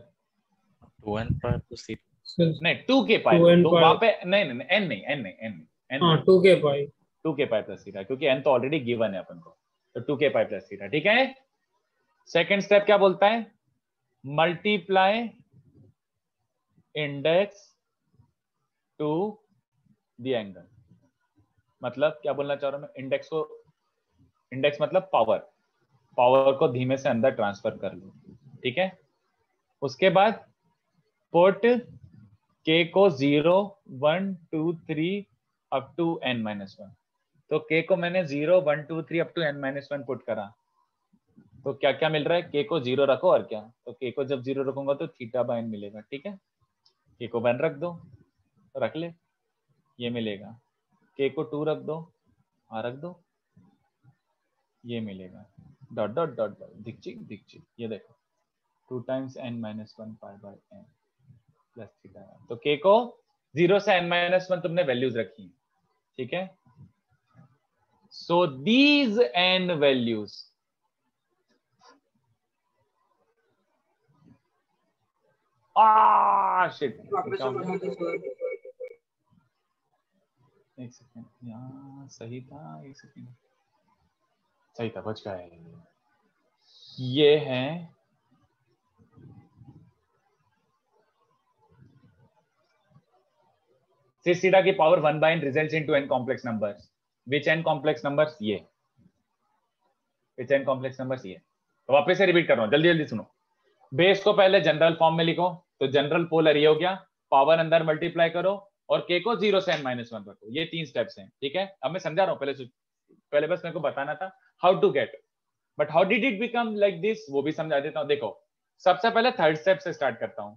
2n pi plus theta, नहीं 2k पाई, वहां पे नहीं नहीं एन नहीं, एन नहीं, एन नहीं, हाँ 2k पाई, 2k पाई प्लस थीटा, क्योंकि n तो ऑलरेडी गिवन है अपन को, तो 2k पाई प्लस थीटा। ठीक है, सेकंड स्टेप क्या बोलता है, multiply index to the angle. मतलब क्या बोलना चाह रहा हूं मैं, इंडेक्स को, इंडेक्स मतलब पावर, पावर को धीमे से अंदर ट्रांसफर कर लो। ठीक है, उसके बाद पुट k को 0 1 2 3 अप टू n-1, तो k को मैंने 0 1 2 3 अप टू n-1 पुट करा, तो क्या क्या मिल रहा है, k को 0 रखो और क्या, तो k को जब 0 रखूंगा तो थीटा बाय n मिलेगा। ठीक है, k को 1 रख दो, रख ले, ये मिलेगा, k को 2 रख दो, रख दो, ये मिलेगा, डॉट डॉट डॉट डॉट, दिक्चिक दिक्चिक, ये देखो 2 times n-1 pi by n plus theta. तो k को 0 से n-1 तुमने वैल्यूज रखी है। ठीक है, so these n values, shit, एक सेकेंड, यहाँ सही था, एक सेकेंड, सही था, बच गया है। ये है सिस थीटा की power 1 by n results into n complex numbers. Which n complex numbers? ये which n complex numbers ये। तो वापस से रिपीट कर रहा हूं, जल्दी जल्दी सुनो। बेस को पहले जनरल फॉर्म में लिखो, तो जनरल पोलर ये हो गया, पावर अंदर मल्टीप्लाई करो और k को 0 से n-1 रखो। ये 3 स्टेप्स हैं। ठीक है, अब मैं समझा रहा हूं, पहले बस मेरे को बताना था how to get, but how did it become like this वो भी समझा देता हूं। देखो, सबसे पहले थर्ड स्टेप से स्टार्ट करता हूं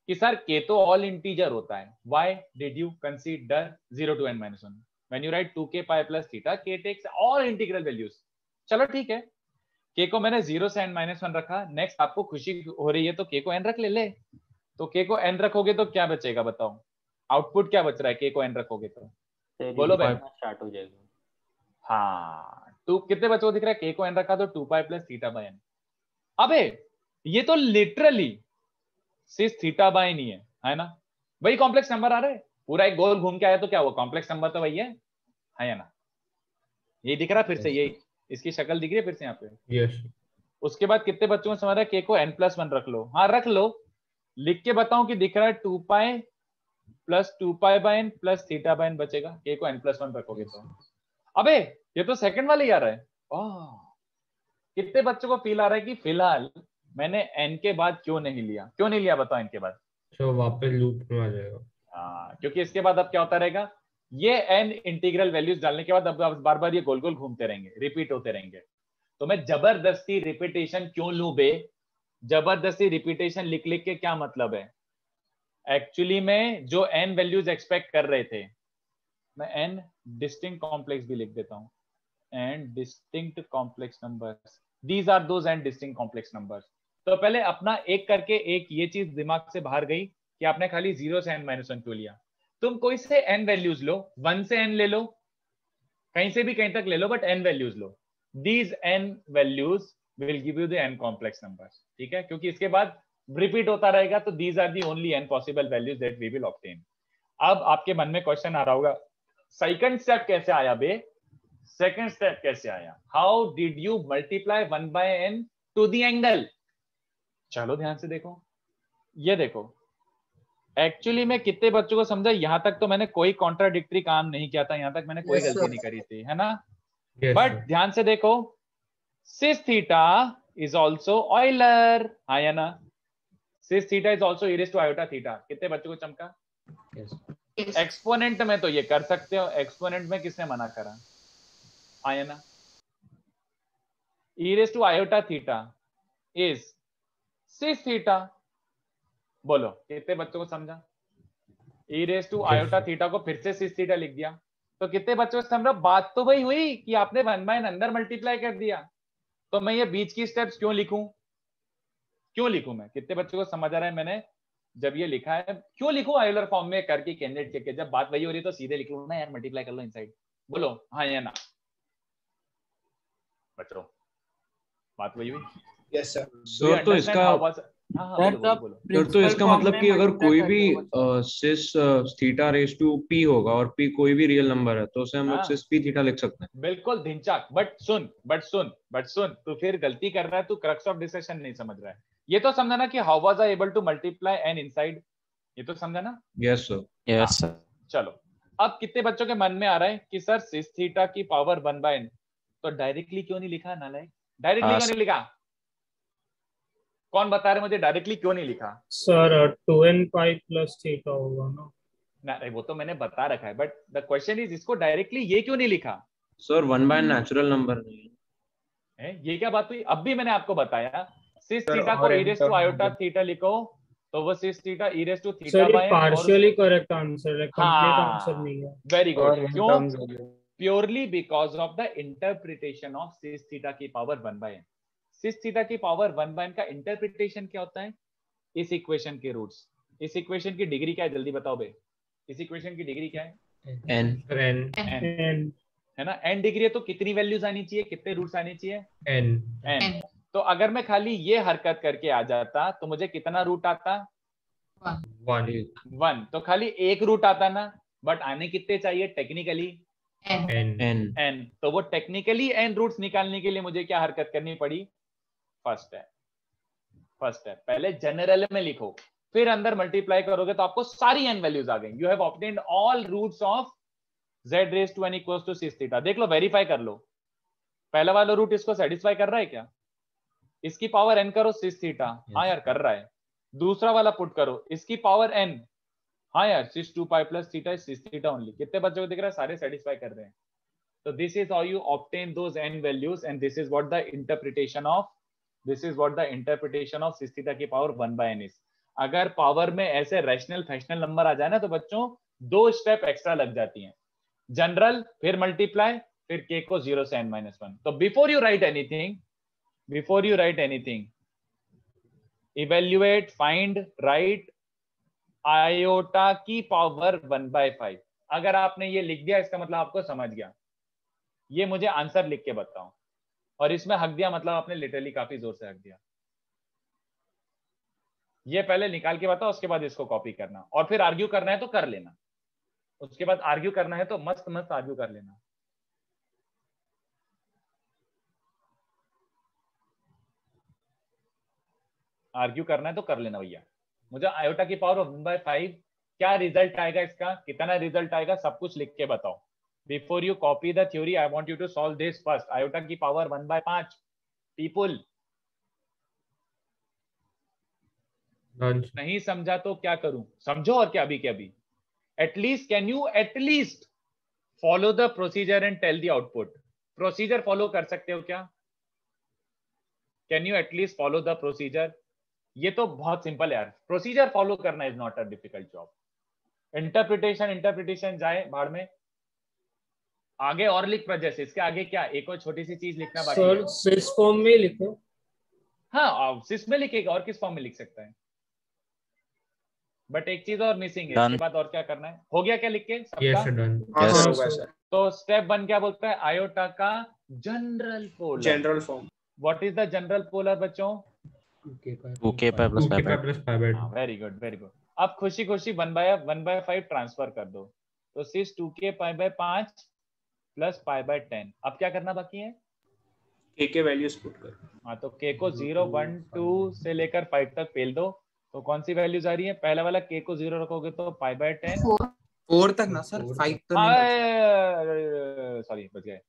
कि सर k तो ऑल इंटीजर होता है, why did you consider 0 to n-1? when you write 2k pi plus theta, k takes all integral values। चलो ठीक है, k को मैंने 0 से n-1 रखा, नेक्स्ट आपको खुशी हो रही है तो k को n रख ले, तो k को n रखोगे तो क्या बचेगा बताओ, आउटपुट क्या बच रहा है, k को n रखोगे तो बोलो भाई, स्टार्ट हो जाएगा। हाँ, टू कितने बच्चों को दिख रहा है, k को n रखा तो 2 pi plus theta by n। अबे ये तो लिटरली सिस थीटा बाय नहीं है ना, वही कॉम्प्लेक्स नंबर आ रहा है, पूरा एक गोल घूम के आया तो क्या हुआ, कॉम्प्लेक्स नंबर तो वही है ना, ये दिख रहा फिर से, ये इसकी शक्ल दिख रही है फिर से यहाँ पे। यस। उसके बाद कितने बच्चों को समझ रहा है, k को n+1 रख लो, हाँ रख लो, लिख के बताऊं कि दिख रहा है 2 pi plus 2 pi by n plus theta by n बचेगा, k को n+1 रखोगे तो। अबे ये तो सेकंड वाले ही आ रहा है। कितने बच्चों को फील आ रहा है कि फिलहाल मैंने n के बाद क्यों नहीं लिया बताओ, n के बाद तो वापस लूप में आ जाएगा। क्योंकि इसके बाद अब क्या होता रहेगा, ये n इंटीग्रल वैल्यूज डालने के बाद अब बार बार ये गोल गोल घूमते रहेंगे, रिपीट होते रहेंगे। तो मैं जबरदस्ती रिपीटेशन क्यों लूं बे, जबरदस्ती रिपीटेशन लिख लिख के क्या मतलब है, एक्चुअली में जो n वैल्यूज एक्सपेक्ट कर रहे थे, मैं n डिस्टिंक्ट कॉम्प्लेक्स भी लिख देता हूं, and distinct complex numbers, these are those and distinct complex numbers। तो पहले अपना एक करके एक ये चीज दिमाग से बाहर गई कि आपने खाली 0 से n-1 क्यों लिया, तुम कोई से n वैल्यूज लो, 1 से n ले लो, कहीं से भी कहीं तक ले लो, बट n वैल्यूज लो, these n values will give you the n complex numbers। ठीक है, क्योंकि इसके बाद रिपीट होता रहेगा, तो these are the only n possible values that we will obtain। अब आपके मन में क्वेश्चन आ रहा होगा, सेकंड स्टेप कैसे आया बे, सेकेंड स्टेप कैसे आया, how did you multiply 1 by n to the angle. चलो ध्यान से देखो, ये देखो, एक्चुअली में कितने बच्चों को समझा, यहां तक तो मैंने कोई कॉन्ट्राडिक्टरी काम नहीं किया था, यहां तक मैंने कोई गलती नहीं करी थी, है ना। बट ध्यान से देखो, cis theta is also Euler, हाँ या ना, cis theta is also e raised to iota theta, कितने बच्चों को चमका। एक्सपोनेंट में तो ये कर सकते हो, एक्सपोनेंट में किसने मना करा, आया ना। e raised to iota theta is cis theta, बोलो कितने बच्चों को समझा, e raise to iota theta को फिर से सिस थीटा लिख दिया। तो कितने बच्चों से समझ, बात तो वही हुई कि आपने 1/n अंदर मल्टीप्लाई कर दिया। तो मैं ये बीच की स्टेप्स क्यों लिखूं, मैं? कितने बच्चों को समझ आ रहा है मैंने जब ये लिखा है क्यों लिखूं आयुलर फॉर्म में करके कैंडिडेट के? जब बात वही हो रही है तो सीधे लिख लो ना यार, मल्टीप्लाई कर लो इनसाइड। बोलो हाँ या ना बच्चों, बात वही हुई? Yes sir. सर तो इसका सर तो इसका मतलब कि अगर कोई भी सिस थीटा रेस टू पी होगा और पी कोई भी रियल नंबर है तो उसे हम लोग सिस पी थीटा लिख सकते हैं। बिल्कुल धिंचाक। बट सुन तू फिर गलती कर रहा है, तू क्रक्स ऑफ डिस्कशन नहीं समझ रहा है। ये तो समझा ना कि how was I able to multiply an inside, ये तो समझा ना? Yes sir. Yes sir. चलो अब कितने बच्चों के मन में आ रहा है कि सर सिस थीटा की पावर 1/n तो डायरेक्टली क्यों नहीं लिखा? नालायक, डायरेक्टली क्यों नहीं लिखा? कौन बता रहे मुझे डायरेक्टली क्यों नहीं लिखा? Sir 2n pi plus theta होगा ना? ना वो तो मैंने बता रखा है, बट द क्वेश्चन इज इसको डायरेक्टली ये क्यों नहीं लिखा? सर 1/n नेचुरल नंबर नहीं है। ये क्या बात हुई? अब भी मैंने आपको बताया सिस थीटा को e raise to iota theta लिखो तो वो cis theta e raise to theta by partially correct answer है, कंप्लीट आंसर नहीं है। Very good. क्यों? Purely because of the interpretation of cis theta की पावर 1/n। सिस थीटा की power 1/n का इंटरप्रिटेशन क्या होता है? इस इक्वेशन के रूट्स। इस इक्वेशन की डिग्री क्या है जल्दी बताओ बे? इस इक्वेशन की डिग्री क्या है? n है ना? n डिग्री है तो कितनी वैल्यूज आनी चाहिए, कितने रूट्स आने चाहिए? n। तो अगर मैं खाली ये हरकत करके आ जाता तो मुझे कितना रूट आता? 1। तो खाली एक रूट आता ना, बट आने कितने चाहिए टेक्निकली? n। तो वो टेक्निकली n रूट्स निकालने के लिए मुझे क्या हरकत करनी पड़ी? फर्स्ट है पहले जनरल में लिखो, फिर अंदर मल्टीप्लाई करोगे तो आपको सारी n वैल्यूज आ गई। You have obtained all roots of z raise to n equals to cis theta. देख लो, वेरीफाई कर लो, पहला वाला रूट इसको सेटिस्फाई कर रहा है क्या? इसकी पावर n करो सिस थीटा, हाँ यार कर रहा है। दूसरा वाला पुट करो, इसकी पावर n, हाँ यार सिस 2 पाई प्लस थीटा सिस थीटा ओनली। कितने बच्चों को दिख रहा है? सारे सेटिस्फाई कर रहे हैं। तो this is how you obtain those n values and this is what the interpretation of cis theta की पावर 1/n इज। अगर पावर में ऐसे रैशनल फैक्शनल नंबर आ जाए ना तो बच्चों 2 स्टेप एक्स्ट्रा लग जाती हैं। जनरल, फिर मल्टीप्लाई, फिर k को 0 से n-1। तो before you right anything evaluate, find, right iota की पावर 1/5। अगर आपने ये लिख दिया इसका मतलब आपको समझ गया। ये मुझे आंसर लिख के बताओ, और इसमें हक दिया मतलब आपने लिटरली काफी जोर से हक दिया। ये पहले निकाल के बताओ, उसके बाद इसको कॉपी करना, और फिर आर्ग्यू करना है तो कर लेना। उसके बाद आर्ग्यू करना है तो मस्त मस्त आर्ग्यू कर लेना। आर्ग्यू करना है तो कर लेना भैया। मुझे आयोटा की पावर 1/5 क्या रिजल्ट आएगा, इसका कितना रिजल्ट आएगा, सब कुछ लिख के बताओ। Before you copy the theory I want you to solve this first. Iota की पावर 1/5 पीपल। नहीं समझा तो क्या करूं? समझो और क्या अभी के अभी। At least can you at least follow the procedure and tell the output. Procedure follow कर सकते हो क्या? Can you at least follow the procedure? ये तो बहुत सिंपल है यार, प्रोसीजर फॉलो करना is not a difficult job. Interpretation जाए भाड़ में। आगे और लिख जैसे इसके आगे क्या एक और छोटी सी चीज लिखना बाकी है। सर सिस फॉर्म में लिखो। हाँ सिस में लिखेगा, और किस फॉर्म में लिख सकता है? बट एक चीज और मिसिंग है, इसके बाद और क्या करना है? हो गया क्या लिख के सबका? तो स्टेप 1 क्या बोलता है? आयोटा का general form. What is the general polar बच्चों? 2k plus 5/n। Very good. अब खुशी 1/5 ट्रांसफर कर दो, तो सिस 2k π/5 प्लस π/10। अब क्या करना बाकी है? k के वैल्यूज पुट कर। हाँ तो k को 0 1 2 से लेकर 5 तक पेल दो। तो कौन सी वैल्यूज आ रही है? पहला वाला k को 0 रखोगे तो π/10 4 तक ना सर, 5 तो नहीं, सॉरी बच गए।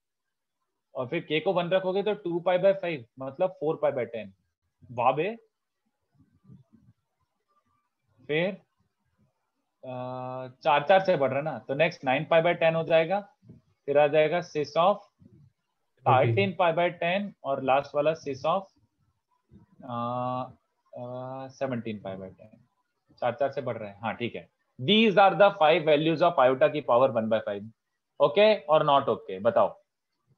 और फिर k को 1 रखोगे तो 2 π/5 मतलब 4 π/10। बाबे फिर 4 से बढ़ रहा ना, तो नेक्स्ट 9 π/10 हो जाएगा। फिर आ जाएगा सिस ऑफ 13 π/10 और लास्ट वाला सिस ऑफ 17 π/10। 4 से बढ़ रहा है, हाँ ठीक है। These are the 5 values of iota की पावर 1/5। ओके और नॉट ओके? बताओ।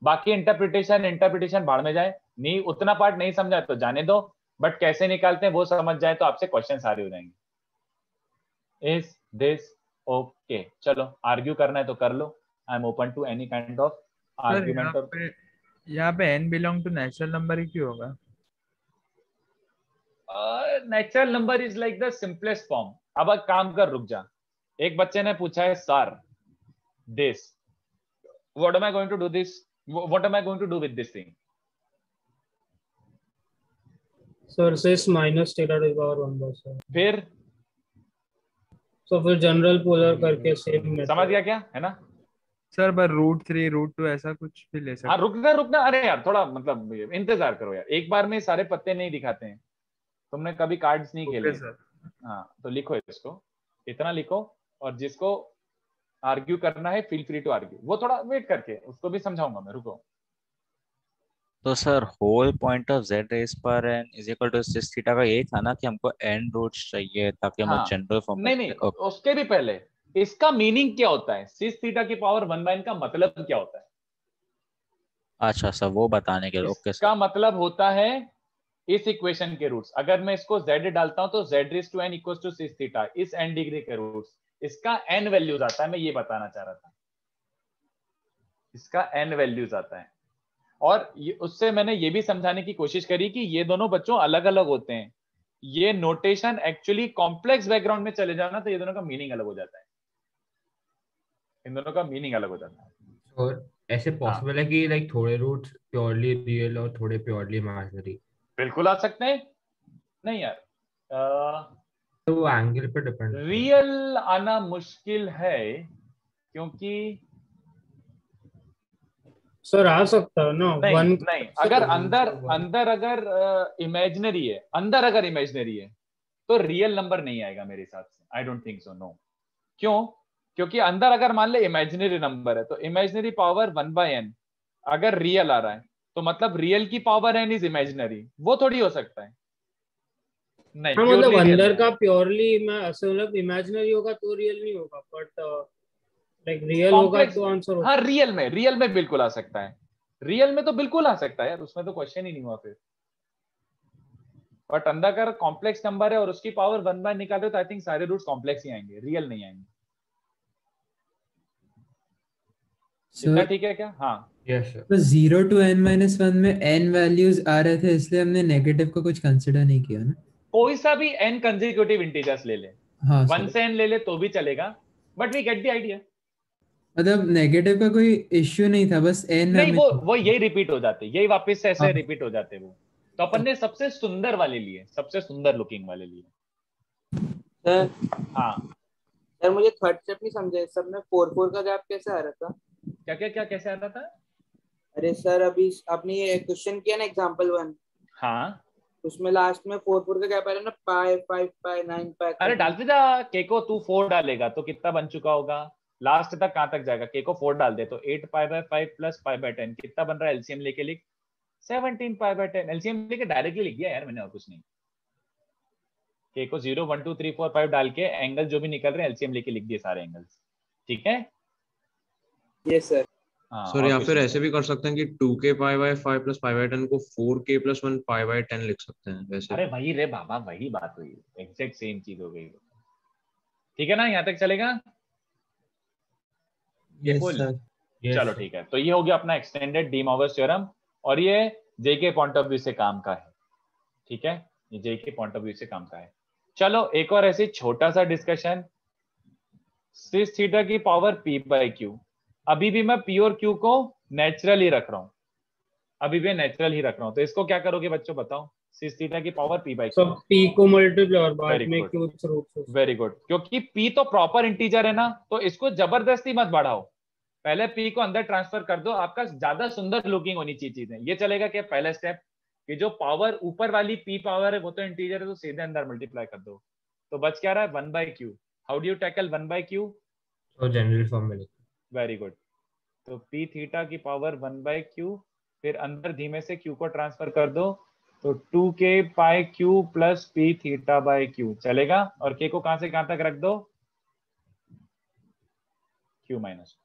बाकी इंटरप्रिटेशन भाड़ में जाए, नहीं उतना पार्ट नहीं समझा तो जाने दो, बट कैसे निकालते हैं वो समझ जाए तो आपसे क्वेश्चन सारे हो जाएंगे। Is this okay? चलो आर्ग्यू करना है तो कर लो, I am open to any kind of argument. यहाँ पे n belong to natural number ही क्यों होगा? Natural number is like the simplest form. अब एक काम कर, रुक जा। एक बच्चे ने पूछा है sir this, what am I going to do this, what am I going to do with this thing? Sir cis minus theta to the power 1/7। फिर तो फिर जनरल पोलर करके सेम मेथड। समझ गया क्या? है ना सर पर √3 √2 ऐसा कुछ भी ले सकते। हाँ रुकना, अरे यार थोड़ा मतलब इंतजार करो यार, एक बार में सारे पत्ते नहीं दिखाते हैं। तुमने कभी कार्ड्स नहीं खेले? हाँ तो लिखो इसको, इतना लिखो, और जिसको आर्ग्यू करना है फील फ्री टू आर्ग्यू। वो थोड़ा वेट करके उसको भी समझाऊंगा मैं, रुको। तो sir whole point of z raise पर n is equal to cis theta का यही था ना कि हमको n रूट्स चाहिए ताकि हम जनरल फॉर्म में। नहीं उसके भी पहले इसका मीनिंग क्या होता है? सिस थीटा की पावर 1/n का मतलब क्या होता है? अच्छा सर वो बताने के लिए। ओके इसका मतलब होता है इस इक्वेशन के रूट्स। अगर मैं इसको z डालता हूं तो z raise to n equals to cis theta, इस n डिग्री के रूट्स, इसका n वैल्यूज आता है। मैं ये बताना चाह रहा था, इसका n वैल्यूज आता है। और उससे मैंने ये भी समझाने की कोशिश करी कि ये दोनों बच्चों अलग अलग होते हैं। ये नोटेशन एक्चुअली कॉम्प्लेक्स बैकग्राउंड में चले जाना तो ये दोनों का मीनिंग अलग हो जाता है, इन दोनों का मीनिंग अलग हो जाता है। और ऐसे पॉसिबल है कि लाइक थोड़े रूट्स प्योरली रियल और थोड़े प्योरली इमेजिनरी? बिल्कुल आ सकते हैं। नहीं यार तो वो एंगल पे डिपेंड। रियल आना मुश्किल है क्योंकि सर आ सकता है ना। नहीं अगर अंदर अगर इमेजिनरी है, अगर इमेजिनरी है तो रियल नंबर नहीं आएगा मेरे हिसाब से। I don't think so, no. क्यों? क्योंकि अंदर अगर मान ले इमेजिनरी नंबर है तो इमेजिनरी पावर 1/n अगर रियल आ रहा है तो मतलब रियल की पावर n इज इमेजिनरी, वो थोड़ी हो सकता है। नहीं हाँ, मतलब अंदर का प्योरली मतलब इमेजिनरी होगा तो रियल नहीं होगा, बट लाइक रियल होगा तो आंसर होगा। हाँ रियल में बिल्कुल आ सकता है, रियल में तो बिल्कुल आ सकता है यार, उसमें तो क्वेश्चन ही नहीं हुआ फिर। बट अंदर का कॉम्प्लेक्स नंबर है और उसकी पावर 1/n निकाले तो आई थिंक सारे रूट्स कॉम्प्लेक्स ही आएंगे, रियल नहीं आएंगे। इतना ठीक है क्या? हाँ यस सर। तो 0 to n-1 में n वैल्यूज आ रहे थे इसलिए हमने नेगेटिव को कुछ कंसीडर नहीं किया ना। कोई सा भी n कंसेक्यूटिव इंटीजर्स ले ले, हाँ 1 से n ले ले तो भी चलेगा, but we get the idea. मतलब नेगेटिव का कोई इश्यू नहीं था, बस n नहीं वो यही रिपीट हो जाते, यही वापस से ऐसे रिपीट हो जाते वो। तो अपन ने सबसे सुंदर वाले लिए, सबसे सुंदर लुकिंग वाले लिए। सर हाँ सर मुझे थर्ड स्टेप नहीं समझे, सब में 4 का गैप कैसे आ रहा था? क्या कैसे आता था? अरे सर अभी आपने ये क्वेश्चन किया ना एग्जांपल 1, हाँ उसमें लास्ट में 4 का गैप आ रहा है ना, पाई 5 पाई 9 पाई। अरे डालते जा के को, तू 4 डालेगा तो कितना बन चुका होगा? लास्ट तक कहां तक जाएगा? के को 4 डाल दे तो 8π/5 + π/10 कितना बन रहा है? एलसीएम लेके लिख 17π/10। एलसीएम लेके डायरेक्टली लिख दिया यार मैंने, और कुछ नहीं। के को 0 1 2 3 4 5 डाल के एंगल जो भी निकल रहे हैं एलसीएम लेके लिख दिए सारे एंगल्स। ठीक है? Yes sir. सर या फिर ऐसे भी कर सकते हैं कि 2k π/5 + π/10 को 4k + 1 π/10 लिख सकते हैं वैसे। अरे वही रे बाबा, वही बात हुई, एग्जैक्ट सेम चीज हो गई। ठीक है ना, यहाँ तक चलेगा? Yes sir. चलो ठीक है, तो ये हो गया अपना एक्सटेंडेड डी मॉर्गन थ्योरम, और ये जे के पॉइंट ऑफ व्यू से काम का है। ठीक है, ये जे के पॉइंट ऑफ व्यू से काम का है। चलो एक और ऐसे छोटा सा डिस्कशन, सिस थीटा की पावर p/q। अभी भी मैं p और q को नेचुरल ही रख रहा हूं, अभी भी नेचुरल ही रख रहा हूं। तो इसको क्या करोगे बच्चों, बताओ? सिस थीटा की पावर p/q, सब p को मल्टीप्लाई और बाद में q से रूट। वेरी गुड, क्योंकि p तो प्रॉपर इंटीजर है ना, तो इसको जबरदस्ती मत बढ़ाओ, पहले p को अंदर ट्रांसफर कर दो। आपका ज्यादा सुंदर लुकिंग होनी चाहिए चीजें। ये चलेगा क्या? पहला स्टेप कि जो पावर ऊपर वाली p पावर है वो तो इंटीजर है, तो सीधे अंदर मल्टीप्लाई कर दो। तो बच क्या रहा है? 1/q। How do you tackle 1/q? तो जनरल फॉर्म में। वेरी गुड, तो p थीटा की पावर 1/q, फिर अंदर धीमे से q को ट्रांसफर कर दो, तो 2k π q + p θ/q चलेगा। और k को कहां से कहां तक रख दो? q minus 1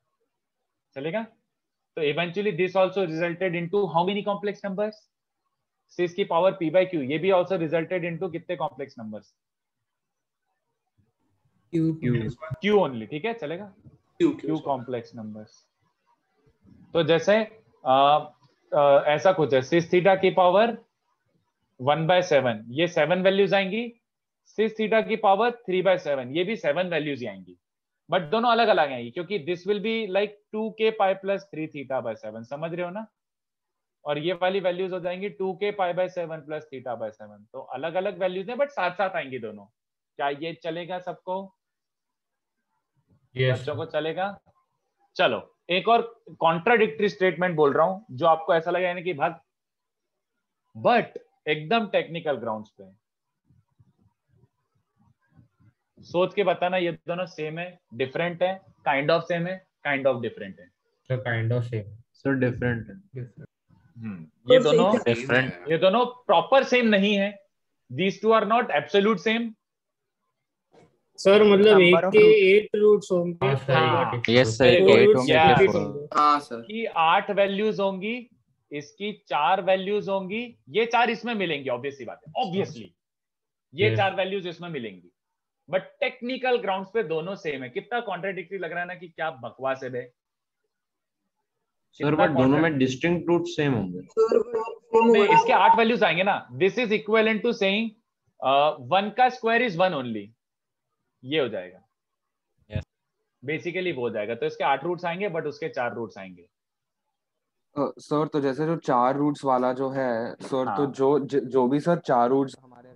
चलेगा। तो eventually this also resulted into how many complex numbers, sis की पावर p by q, ये भी आल्सो रिजल्टेड इनटू कितने कॉम्प्लेक्स नंबर्स, q ओनली, ठीक है चलेगा, q कॉम्प्लेक्स नंबर्स। तो जैसे ऐसा कुछ है, सिस थीटा की पावर 1/7, ये 7 वैल्यूज आएंगी, सिस थीटा की पावर 3/7, ये भी 7 वैल्यूज ही आएंगी, बट दोनों अलग अलग आएंगी क्योंकि this will be like 2k pi plus 3 theta by 7, समझ रहे हो ना। और ये वाली वैल्यूज हो जाएंगी 2k pi by 7 plus theta by 7। तो अलग अलग वैल्यूज हैं बट साथ साथ आएंगी दोनों। क्या ये चलेगा सबको? बच्चों को चलेगा? चलो एक और कॉन्ट्राडिक्टरी स्टेटमेंट बोल रहा हूं जो आपको ऐसा लगेगा कि भाग, बट एकदम टेक्निकल ग्राउंड्स पे सोच के बताना ये दोनों सेम है, डिफरेंट है, काइंड ऑफ सेम है, काइंड ऑफ डिफरेंट है। Sir kind of same sir different है। ये दोनों प्रॉपर सेम नहीं है, these two are not absolute same. Sir मतलब एक के 8 रूट्स होंगे, यस सर, 8 होंगे। हाँ सर, की 8 वैल्यूज होंगी, इसकी 4 वैल्यूज होंगी, ये 4 इसमें मिलेंगी, ऑब्वियसली बात है, ऑब्वियसली ये 4 वैल्यूज इसमें मिलेंगी, बट टेक्निकल ग्राउंड्स पे दोनों सेम है। कितना कॉन्ट्राडिक्टरी लग रहा है ना कि क्या बकवास है बे। सर बट दोनों में डिस्टिंक्ट रूट सेम होंगे। इसके 8 वैल्यूज आएंगे ना, this is equivalent to saying 1 का स्क्वायर इज 1 ओनली, ये हो जाएगा बेसिकली, वो हो जाएगा। तो इसके 8 रूट्स आएंगे बट उसके 4 रूट्स आएंगे। सर तो जैसे जो 4 रूट्स वाला जो है सर, हाँ। तो जो भी सर 4 रूट्स हमारे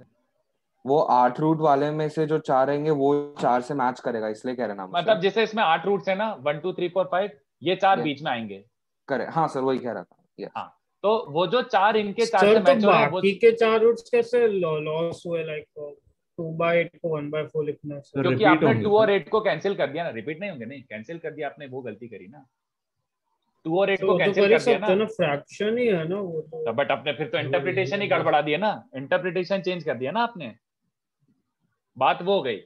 वो 8 रूट वाले में से जो 4 रहेंगे वो 4 से मैच करेगा, इसलिए कह रहे ना मतलब जैसे इसमें 8 रूट्स है ना, 1 2 3 4 5, ये 4 बीच में आएंगे। करे हाँ सर, वही कह रहा था। हाँ, तो वो जो 4 इनके 4 से मैच हो रहे हैं, वो बाकी के 4 रूट्स कैसे लॉस हुए, लाइक 2/8 को 1/4 लिखना है क्योंकि आपने 2 और 8 को कैंसिल कर दिया ना, रिपीट नहीं होंगे, नहीं कैंसिल कर दिया आपने, वो गलती करी ना, 2 और 8 को कैंसिल कर दिया ना, फ्रैक्शन ही है ना वो तो। बट आपने फिर तो इंटरप्रिटेशन ही गड़बड़ा दिया ना, इंटरप्रिटेशन चेंज कर दिया ना आपने, बात वो हो गई।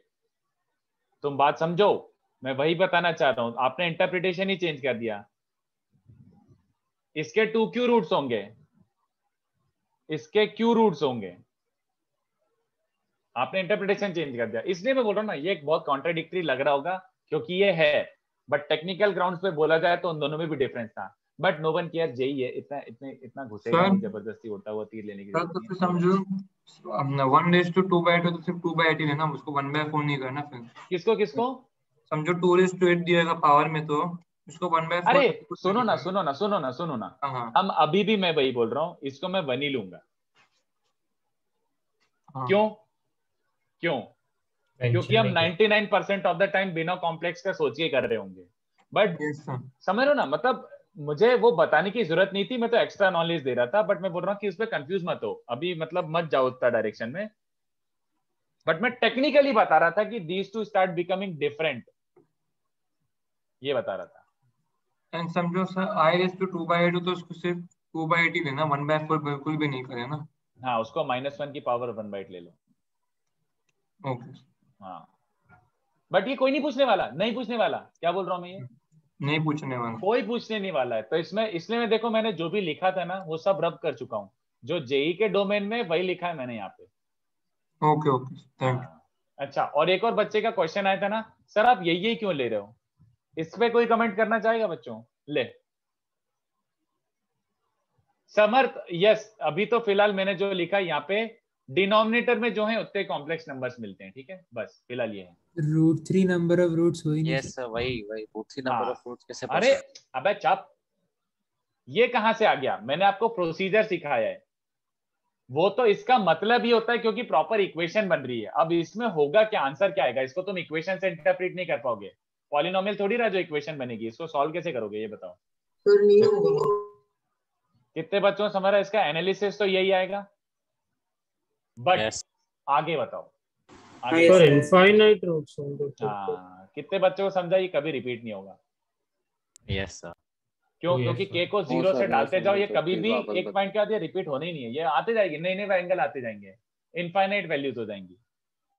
तुम बात समझो, मैं वही बताना चाह रहा हूं, आपने इंटरप्रिटेशन ही चेंज कर दिया। इसके 2q रूट्स होंगे, इसके q रूट्स होंगे, आपने इंटरप्रिटेशन चेंज कर दिया। इसलिए मैं बोल रहा हूं ना, ये एक बहुत कॉन्ट्राडिक्टरी लग रहा होगा क्योंकि ये है, बट टेक्निकल ग्राउंड्स पे बोला जाए तो उन दोनों में भी डिफरेंस था, but no one care, JEE है, इतना घुसेगा नहीं, जबरदस्ती उड़ता हुआ तीर लेने की जरूरत नहीं है। समझो अपना 1:2/8 हो तो सिर्फ 2/8 ही लेना, उसको 1/4 नहीं करना। फिर किसको समझो 2:8 दिएगा पावर में, तो उसको 1/4। अरे सुनो ना, हम अभी भी मैं वही बोल रहा हूँ, इसको मैं 1 ही लूंगा। क्यों? क्योंकि हम 99% ऑफ द टाइम बिना कॉम्प्लेक्स का सोच के कर रहे होंगे, बट समझ रहे हो ना, मतलब मुझे वो बताने की जरूरत नहीं थी, मैं तो एक्स्ट्रा नॉलेज दे रहा था, बट मैं बोल रहा हूँ कि उस पर कंफ्यूज मत हो अभी, मतलब मत जाओ उतना डायरेक्शन में, बट मैं टेक्निकली बता रहा था कि these two start becoming different, ये बता रहा था। एंड समझो सर I/2/8 हो तो उसको सिर्फ 2/8 ही लेना, 1/4 बिल्कुल भी नहीं करे ना। हाँ, उसको -1 की पावर 1/8 ले लो। ओके। हाँ, बट ये कोई नहीं पूछने वाला, क्या बोल रहा हूँ मैं, ये नहीं पूछने वाला, कोई पूछने नहीं वाला है। तो इसलिए मैं देखो, मैंने जो भी लिखा था ना वो सब रब कर चुका हूँ, जो जेई के डोमेन में वही लिखा है मैंने यहाँ पे। Okay thank you. अच्छा, और एक और बच्चे का क्वेश्चन आया था ना, सर आप यही क्यों ले रहे हो, इस पे कोई कमेंट करना चाहेगा बच्चों? ले समर्थ, यस, अभी तो फिलहाल मैंने जो लिखा यहाँ पे, डिनोमिनेटर में जो है उतने कॉम्प्लेक्स नंबर्स मिलते हैं, ठीक है, बस फिलहाल ये है। √3 नंबर ऑफ रूट्स हो ही नहीं यस वही √3 नंबर ऑफ रूट्स कैसे? अरे अबे चप, ये कहां से आ गया? मैंने आपको प्रोसीजर सिखाया है, वो तो इसका मतलब ही होता है क्योंकि प्रॉपर इक्वेशन बन रही है। अब इसमें होगा क्या, आंसर क्या आएगा, इसको तुम इक्वेशन से इंटरप्रेट नहीं कर पाओगे, पॉलिनोमियल थोड़ी ना जो इक्वेशन बनेगी, इसको सॉल्व कैसे करोगे ये बताओ? कितने बच्चों को समझ रहा है इसका एनालिसिस? तो यही आएगा, बट आगे बताओ, इनफाइनाइट रूट्स होंगे। कितने बच्चों को समझा? ये कभी रिपीट नहीं होगा। Yes sir. क्यों? क्योंकि के को 0 से डालते जाओ, ये कभी भी एक पॉइंट के बाद ये रिपीट होने ही नहीं है, ये आते जाएंगे, नए एंगल आते जाएंगे, इनफाइनाइट वैल्यूज हो जाएंगी,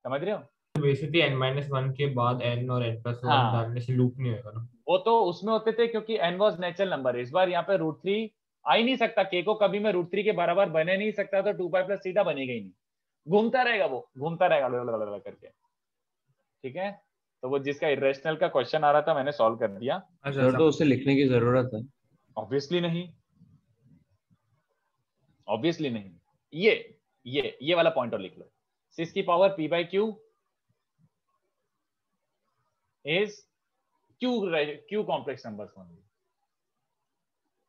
समझ रहे हो? बेसिकली n-1 के बाद n और n+1 डालने से लूप नहीं होगा ना। वो तो उसमें होते थे क्योंकि n वाज नेचुरल नंबर। इस बार यहाँ पे √3 आ ही नहीं सकता, k को कभी मैं √3 के बराबर बने नहीं सकता, तो 2π प्लस थीटा बनेगा ही नहीं, घूमता रहेगा, वो घूमता रहेगा करके। ठीक है, तो वो जिसका इरेशनल का क्वेश्चन आ रहा था मैंने सॉल्व कर दिया। सर तो उसे लिखने की जरूरत है? ऑब्वियसली नहीं, ऑब्वियसली नहीं। ये वाला पॉइंट और लिख लो, 6 की power p/q is q complex numbers only.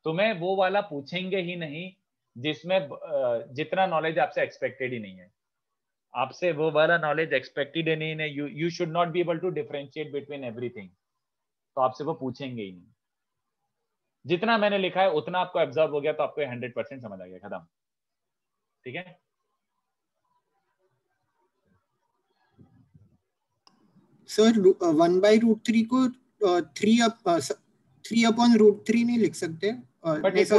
तुम्हें वो वाला पूछेंगे ही नहीं जिसमें जितना नॉलेज आपसे एक्सपेक्टेड ही नहीं है, आपसे वो वाला नॉलेज एक्सपेक्टेड ही नहीं है। You should not be able to differentiate between everything, तो आपसे वो पूछेंगे ही नहीं। जितना मैंने लिखा है उतना आपको एब्जॉर्ब हो गया, तो आपको 100% समझ आ गया, खत्म। ठीक है, सर 1/√3 को 3/√3 नहीं लिख सकते? But it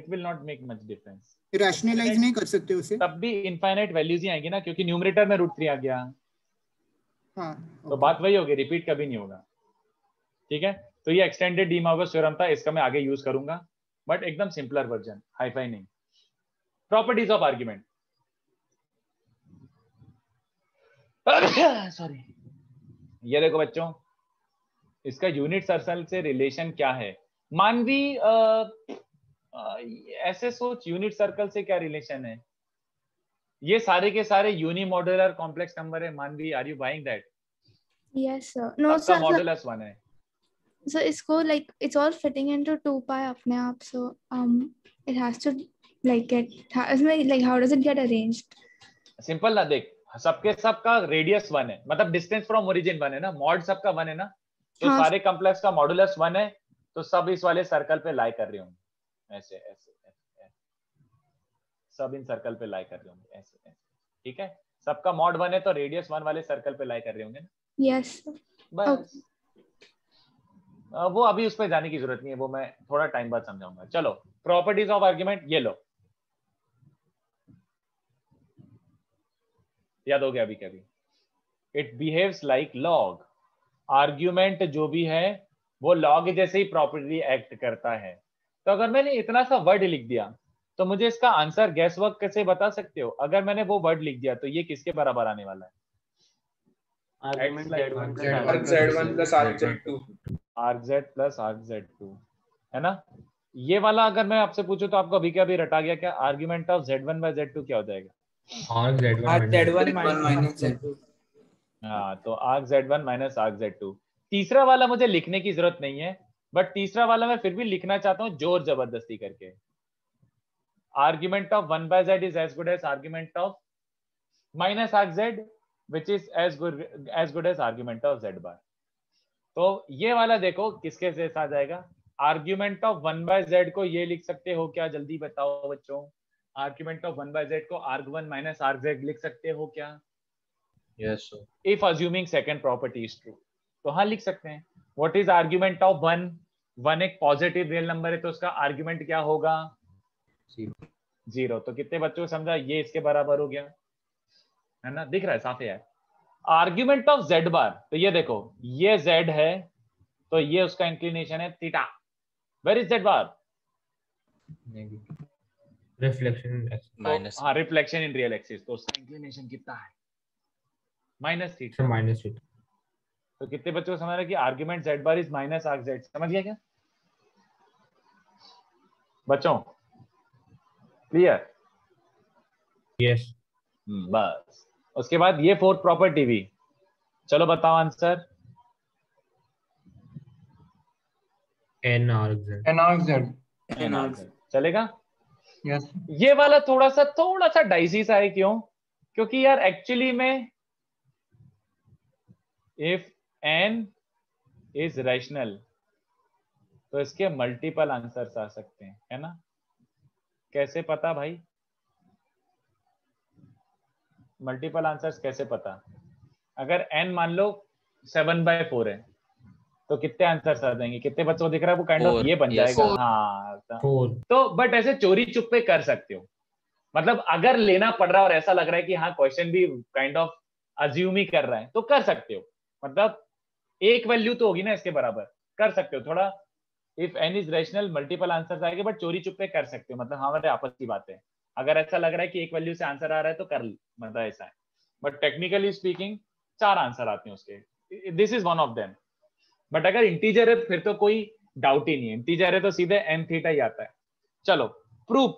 will not make much difference. Rationalise नहीं कर सकते उसे? तब भी इनफाइनाइट वैल्यूज ही आएंगी ना, क्योंकि न्यूमरेटर में √3 आ गया। हाँ, तो बात वही होगी, रिपीट कभी नहीं होगा। ठीक है, तो ये एक्सटेंडेड डी मॉर्गन थ्योरम था, इसका मैं आगे यूज करूंगा, बट एकदम सिंपलर वर्जन, हाईफाई नहीं। प्रॉपर्टीज ऑफ आर्ग्यूमेंट, सॉरी, ये देखो बच्चों, इसका यूनिट सर्कल से रिलेशन क्या है। मानवी ऐसे सोच, यूनिट सर्कल से क्या रिलेशन है? ये सारे के सारे यूनिमॉड्यूलर कॉम्प्लेक्स नंबर है। Manvi, are you buying that? Yes sir. No sir, modulus 1 है। So इसको like it's all fitting into 2π अपने आप, so it has to like get, like how does it get arranged? Simple ना, देख सबके सबका radius 1 है, मतलब डिस्टेंस फ्रॉम ओरिजिन 1 है ना, मॉड सबका 1 है ना, तो हाँ, सारे कॉम्प्लेक्स का मॉडुलस 1 है, तो सब इस वाले सर्कल पे लाई कर रहे होंगे, ऐसे ऐसे ऐसे, सब इन सर्कल पे लाई कर रहे होंगे, ऐसे ऐसे। ठीक है, सबका मॉड 1 है तो रेडियस 1 वाले सर्कल पे लाई कर रहे होंगे ना। यस बस वो अभी उस पर जाने की जरूरत नहीं है, वो मैं थोड़ा टाइम बाद समझाऊंगा। चलो, प्रॉपर्टीज ऑफ आर्ग्यूमेंट, ये लो, याद हो गया अभी कभी। It behaves like log. Argument जो भी है वो लॉग जैसे ही प्रॉपर्टी एक्ट करता है। तो अगर मैंने इतना सा वर्ड लिख दिया तो मुझे इसका आंसर गैस वर्क कैसे बता सकते हो? अगर मैंने वो वर्ड लिख दिया तो ये किसके बराबर आने वाला है? argz plus argz2 है ना। ये वाला अगर मैं आपसे पूछूं तो आपको अभी क्या अभी रटा गया क्या? Argument of z1 by z2 क्या हो जाएगा? z1 minus z2। हाँ, तो argz1 minus argz2। तीसरा वाला मुझे लिखने की जरूरत नहीं है, बट तीसरा वाला मैं फिर भी लिखना चाहता हूँ जोर जबरदस्ती करके। Argument of 1 by z is as good as argument of minus argz, which is as good as argument of z bar। तो ये वाला देखो किसके साथ आ जाएगा? आर्ग्यूमेंट ऑफ 1 by z को ये लिख सकते हो क्या? जल्दी बताओ बच्चों। आर्ग्यूमेंट ऑफ 1 by z को arg1 minus argz लिख सकते हो क्या? Yes sir. If assuming second property is true, तो हाँ लिख सकते हैं। What is argument of 1? 1 एक पॉजिटिव रियल नंबर है, तो उसका आर्ग्यूमेंट क्या होगा? 0। तो कितने बच्चों को समझा? ये इसके बराबर हो गया है ना, दिख रहा है साफ है यार। आर्ग्यूमेंट ऑफ z बार, तो ये देखो ये z है तो ये उसका इंक्लिनेशन है थीटा। Where is z bar? Reflection minus, हाँ रिफ्लेक्शन इन रियल एक्सिस, तो उसका इंक्लिनेशन कितना है? Minus theta. Minus theta. तो कितने बच्चों को समझ रहा है कि argument z bar is minus arg z? समझ गया क्या बच्चों? क्लियर? यस। बस उसके बाद ये फोर्थ प्रॉपर्टी भी। चलो बताओ आंसर। n argz चलेगा? यस। ये वाला थोड़ा सा डाइसी सा है। क्यों? क्योंकि यार एक्चुअली में इफ n इज रैशनल तो इसके मल्टीपल आंसर्स आ सकते हैं, है ना। कैसे पता भाई? मल्टीपल आंसर्स कैसे पता? अगर n मान लो 7/4 है तो कितने आंसर्स आ जाएंगे? कितने बच्चों को दिख रहा है? वो काइंड ऑफ ये बन जाएगा। हाँ तो बट ऐसे चोरी चुप्पे कर सकते हो, मतलब अगर लेना पड़ रहा है और ऐसा लग रहा है कि हाँ क्वेश्चन भी काइंड ऑफ अज्यूम ही कर रहा है तो कर सकते हो। मतलब एक वैल्यू तो होगी ना इसके बराबर, कर सकते हो थोड़ा, if n is rational multiple answers आएंगे, बट चोरी चुपके कर सकते हो, मतलब हमारे आपस की बात है। अगर ऐसा लग रहा है कि एक वैल्यू से आंसर आ रहा है तो कर, मतलब ऐसा है, बट टेक्निकली स्पीकिंग 4 आंसर आते हैं उसके, this is one of them. But अगर इंटीजर है फिर तो कोई डाउट ही नहीं है, इंटीजर है तो सीधे n थीटा ही आता है। चलो प्रूफ,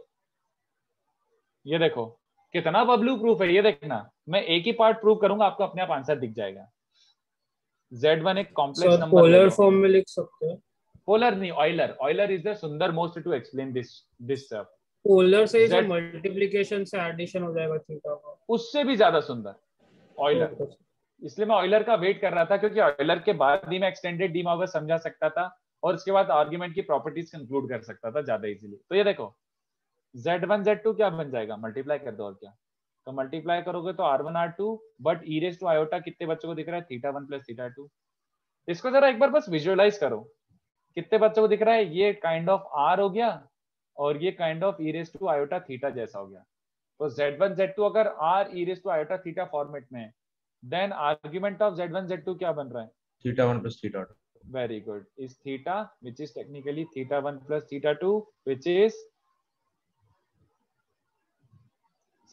ये देखो कितना बबलू प्रूफ है, ये देखना, मैं एक ही पार्ट प्रूव करूंगा, आपको अपने आप आंसर दिख जाएगा। Z1 एक कॉम्प्लेक्स नंबर, पोलर फॉर्म में लिख सकते हैं। पोलर नहीं, ऑयलर, ऑयलर इज द सुंदर most to explain this stuff. Polar से जो मल्टीप्लिकेशन से एडिशन हो जाएगा थीटा का, उससे भी ज्यादा सुंदर ऑयलर। इसलिए मैं ऑयलर का वेट कर रहा था, क्योंकि ऑयलर के बाद ही मैं एक्सटेंडेड डी मॉर्गन समझा सकता था और उसके बाद आर्गुमेंट की प्रॉपर्टीज कंक्लूड कर सकता था ज्यादा इजीली। तो ये देखो Z1 Z2 क्या बन जाएगा, मल्टीप्लाई कर दो और क्या, तो मल्टीप्लाई करोगे तो R1 R2, but e raise to iota कितने बच्चों को दिख रहा है, θ1 प्लस θ2। इसको जरा एक बार बस विजुअलाइज करो, कितने बच्चों को दिख रहा है, ये काइंड ऑफ R हो गया और ये kind of e raise to iota theta जैसा हो गया। तो Z1 Z2 अगर R e raise to iota theta format में है, then argument of Z1 Z2 क्या बन रहा है, θ1 plus θ2। Very good, is theta which is technically θ1 plus θ2 which is,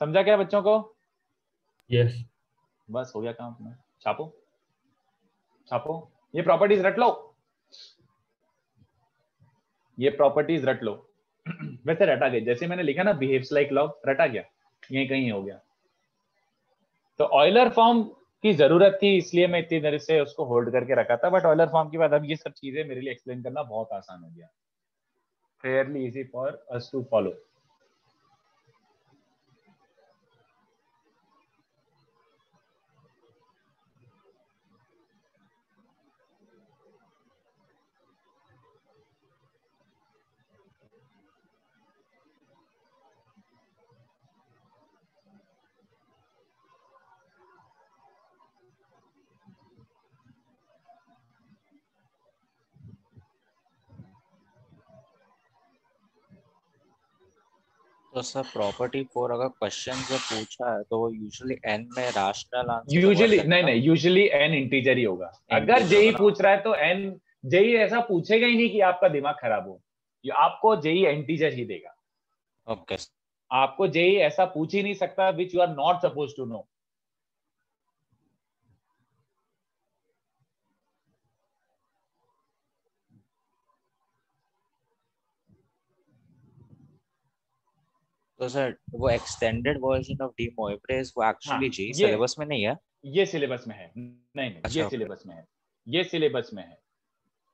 समझा क्या बच्चों को? यस। बस हो गया काम अपना, छापो छापो, ये प्रॉपर्टीज रट लो, ये प्रॉपर्टीज रट लो। वैसे रटा गया, जैसे मैंने लिखा ना बिहेव्स लाइक लॉग, रटा गया, यही कहीं हो गया। तो ऑयलर फॉर्म की जरूरत थी, इसलिए मैं इतनी देर से उसको होल्ड करके रखा था, बट ऑयलर फॉर्म के बाद अब ये सब चीजें मेरे लिए एक्सप्लेन करना बहुत आसान हो गया, fairly easy for us to follow. तो सर प्रॉपर्टी 4 अगर क्वेश्चन जो पूछा है तो वो यूजुअली n में रैशनल आंसर, यूजुअली नहीं, यूजुअली n इंटीजर ही होगा। अगर जेई पूछ रहा है तो n, जेई ऐसा पूछेगा ही नहीं कि आपका दिमाग खराब हो, आपको जेई इंटीजर ही देगा। ओके, आपको जेई ऐसा पूछ ही नहीं सकता which you are not suppose to know. तो सर वो extended version of De Moivre's वो एक्चुअली जी सिलेबस में नहीं है? ये सिलेबस में है, नहीं अच्छा, ये सिलेबस में है, ये सिलेबस में है।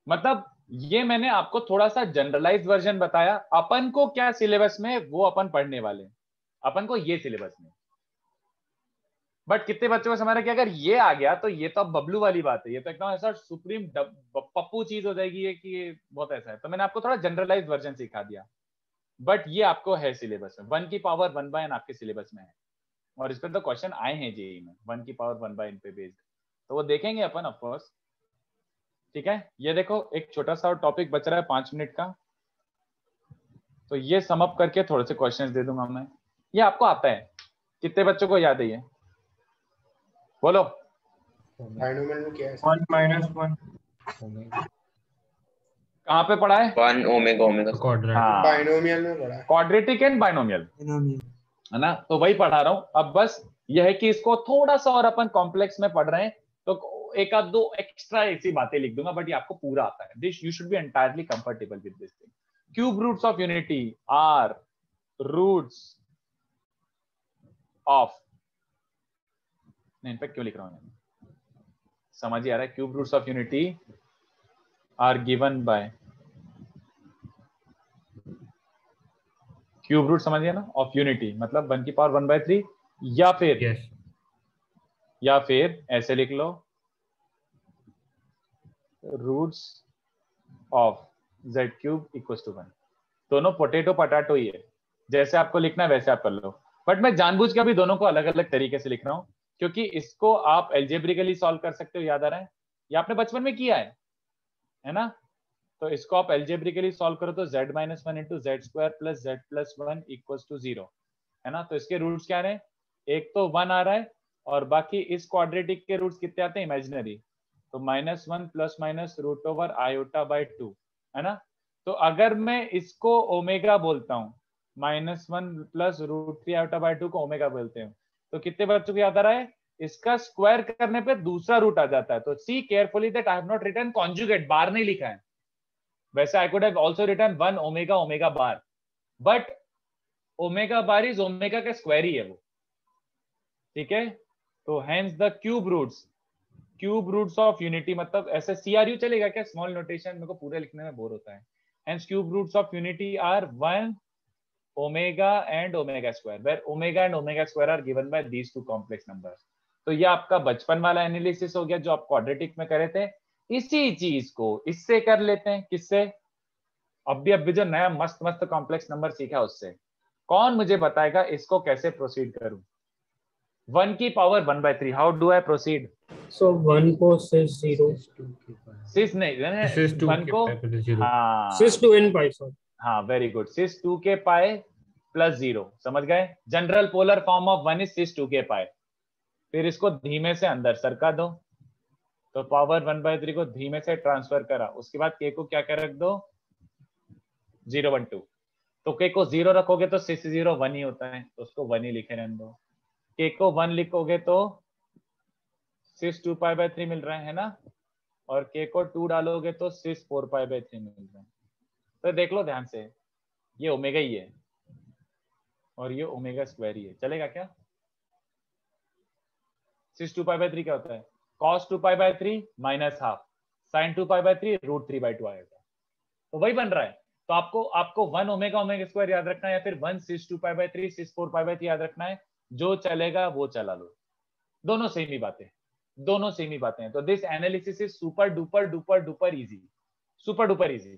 मतलब ये मैंने आपको थोड़ा सा जनरलाइज्ड वर्जन बताया, अपन को क्या सिलेबस में वो अपन पढ़ने वाले हैं, अपन को ये सिलेबस में। बट कितने बच्चों को समझ रहा है कि अगर ये आ गया तो ये तो अब बबलू वाली बात है, ये तो एकदम ऐसा सुप्रीम पप्पू चीज हो जाएगी ये, कि ये बहुत ऐसा है। तो मैंने आपको थोड़ा जनरलाइज्ड वर्जन सिखा दिया, बट ये आपको है सिलेबस में, 1 की पावर 1/n आपके सिलेबस में है, और इस पर तो क्वेश्चन आए हैं जेईई में 1 की पावर 1/n पे बेस्ड, तो वो देखेंगे अपन ऑफ कोर्स। ठीक है, ये देखो एक छोटा सा टॉपिक बच रहा है 5 मिनट का, तो ये सम अप करके थोड़े से क्वेश्चंस दे दूंगा मैं। ये आपको आता है, कितने बच्चों को याद है ये, बोलो। बाइनोमियल में क्या है? 1 - 1 कहाँ पे पढ़ा है? 1 ओमेगा ओमेगा बाइनोमियल में पढ़ा है, क्वाड्रेटिक एंड बाइनोमियल, है ना, तो वही पढ़ा रहा हूँ। अब बस यह है कि इसको थोड़ा सा और अपन कॉम्प्लेक्स में पढ़ रहे हैं, तो एक आध दो एक्स्ट्रा ऐसी बातें लिख दूंगा, बट ये आपको पूरा आता है। This you should be entirely comfortable with this thing. Cube roots of unity are roots of, नहीं इनफैक्ट क्यों लिख रहा हूं, समझ ही आ रहा है। Cube roots of unity are given by, cube root समझिए ना, ऑफ यूनिटी मतलब 1 की पावर 1/3, या फिर ऐसे लिख लो roots of z³ equals to 1। दोनों पोटैटो पटाटो ही है, जैसे आपको लिखना है वैसे आप कर लो, बट मैं जानबूझ के भी दोनों को अलग अलग तरीके से लिख रहा हूं, क्योंकि इसको आप एल्जेब्रिकली सॉल्व कर सकते हो, याद आ रहा है, ये आपने बचपन में किया है ना। तो इसको आप एल्जेब्रिकली सॉल्व करो तो z - 1 × z² + z + 1 = 0, है ना। तो इसके रूट्स क्या रहे, एक तो 1 आ रहा है, और बाकी इस क्वाड्रेटिक के रूट्स कितने आते हैं, इमेजिनरी, तो -1 plus minus root over iota by 2 है ना। तो अगर मैं इसको ओमेगा बोलता हूँ, -1 प्लस रूट 3 आयोटा बाय 2 को ओमेगा बोलते हैं, तो कितने बच्चों को याद आ रहा है? इसका स्क्वायर करने पे दूसरा रूट आ जाता है। तो see carefully that I have not written conjugate, bar नहीं लिखा है। वैसे I could have also written 1 omega omega bar, but omega bar is omega का स्क्वायर ही है वो, ठीक है। तो hence the cube roots of unity, मतलब ऐसे CRU चलेगा क्या? स्मॉल नोटेशन मेरे को पूरे लिखने में बोर होता है। Hence cube roots of unity are 1 omega and omega square, where omega and omega square are given by these two complex numbers. तो ये आपका बचपन वाला एनालिसिस हो गया जो आप क्वाड्रेटिक में करे थे। इसी चीज को इससे कर लेते हैं। किससे? अभी जो नया मस्त मस्त कॉम्प्लेक्स नंबर सीखा उससे। कौन मुझे बताएगा इसको कैसे प्रोसीड करूं? 1 की power 1/3, how do I proceed? So 1 को सिस 0 सिस नहीं, सिस 2 1 को हाँ सिस 2 n पाई, सॉरी हाँ वेरी गुड, सिस 2 के पाई प्लस 0, समझ गए। General polar form of 1 is सिस 2 के पाई। फिर इसको धीमे से अंदर सरका दो, तो पावर 1/3 को धीमे से ट्रांसफर करा। उसके बाद k को क्या कर रख दो? 0 1 2। तो k को 0 रखोगे तो सिस 0 1 ही होता है, तो उसको 1 ही लिखे रहने दो। k को 1 लिखोगे तो सिस 2π/3 मिल रहा है ना, और k को 2 डालोगे तो सिस 4π/3 मिल रहा है। तो देख लो ध्यान से, ये ओमेगा ही है और ये ओमेगा स्क्वायर ही है, चलेगा क्या? सिस 2π/3 क्या होता है? cos 2π/3 माइनस हाफ sin 2π/3 √3/2 आएगा, तो वही बन रहा है। तो आपको 1 ओमेगा ओमेगा स्क्वायर याद रखना है, या फिर 1 सिस 2π/3 सिस 4π/3 याद रखना है। जो चलेगा वो चला लो, दोनों सेम ही बातें, दोनों सेम ही बातें हैं। तो this analysis is super duper duper duper easy, super duper easy,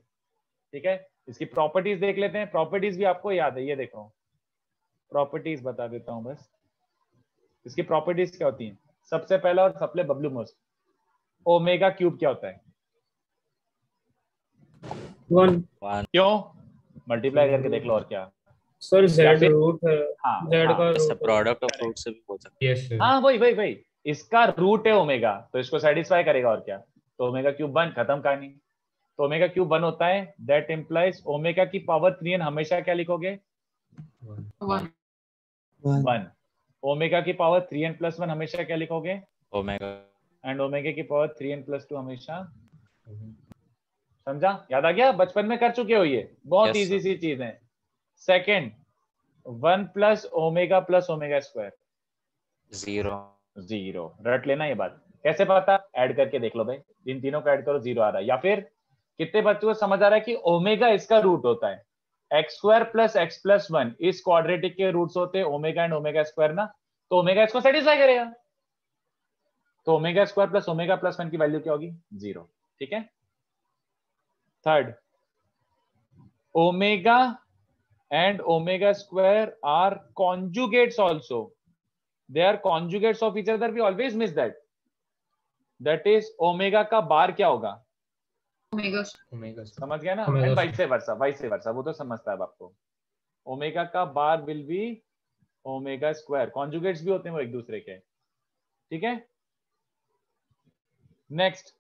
ठीक है। इसकी प्रॉपर्टीज देख लेते हैं। प्रॉपर्टीज भी आपको याद है, ये देखो प्रॉपर्टीज बता देता हूं बस। इसकी प्रॉपर्टीज क्या होती हैं? सबसे पहला और सबसे बबलू मोस्ट, ओमेगा क्यूब क्या होता है? 1 क्यों? मल्टीप्लाई करके देख लो, और क्या सर z रूट है, हाँ, z का रूट प्रोडक्ट ऑफ रूट से भी हो सकता है। हाँ वही इसका रूट है ओमेगा, तो इसको सेटिस्फाई करेगा, और क्या। तो ओमेगा क्यूब 1, खत्म कहानी। तो ओमेगा क्यूब 1 होता है, दैट इंप्लाइज ओमेगा की पावर 3n हमेशा क्या लिखोगे? 1। ओमेगा की पावर 3n + 1 हमेशा क्या लिखोगे? ओमेगा। एंड ओमेगा की पावर 3n + 2 हमेशा, समझा? याद आ गया? बचपन में कर चुके हो ये, बहुत इजी सी चीज है। सेकंड, 1 + ओमेगा + ओमेगा स्क्वायर 0 रट लेना ये बात। कैसे पता? ऐड करके देख लो भाई, इन तीनों को ऐड करो 0 आ रहा है। या फिर कितने बच्चों को समझ आ रहा है कि ओमेगा इसका रूट होता है, x² + x + 1 इस क्वाड्रेटिक के रूट्स होते हैं ओमेगा एंड ओमेगा स्क्वायर ना, तो ओमेगा इसको सेटिस्फाई करेगा। तो ओमेगा स्क्वायर + ओमेगा + 1 की वैल्यू क्या होगी? 0, ठीक है। Third, omega and omega square are conjugates also. They are conjugates of each other. We always miss that. That is omega का बार क्या होगा? ओमेगा समझ गया ना? एंड वाइस वर्सा वो तो समझता है आपको। ओमेगा का bar will be omega square, conjugates भी होते हैं वो एक दूसरे के, ठीक है। नेक्स्ट,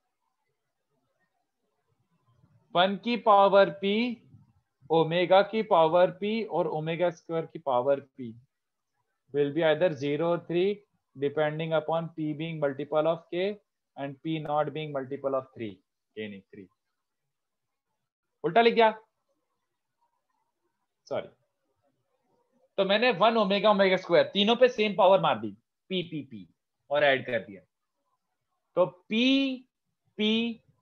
1 की पावर p, ओमेगा की पावर p और ओमेगा स्क्वायर की power p will be either 0 or 3 depending upon p being multiple of k and p not being multiple of 3, k नहीं 3, उल्टा लिख गया, सॉरी। तो मैंने 1 ओमेगा ओमेगा स्क्वायर तीनों पे सेम पावर मार दी, p p p और ऐड कर दिया। तो p p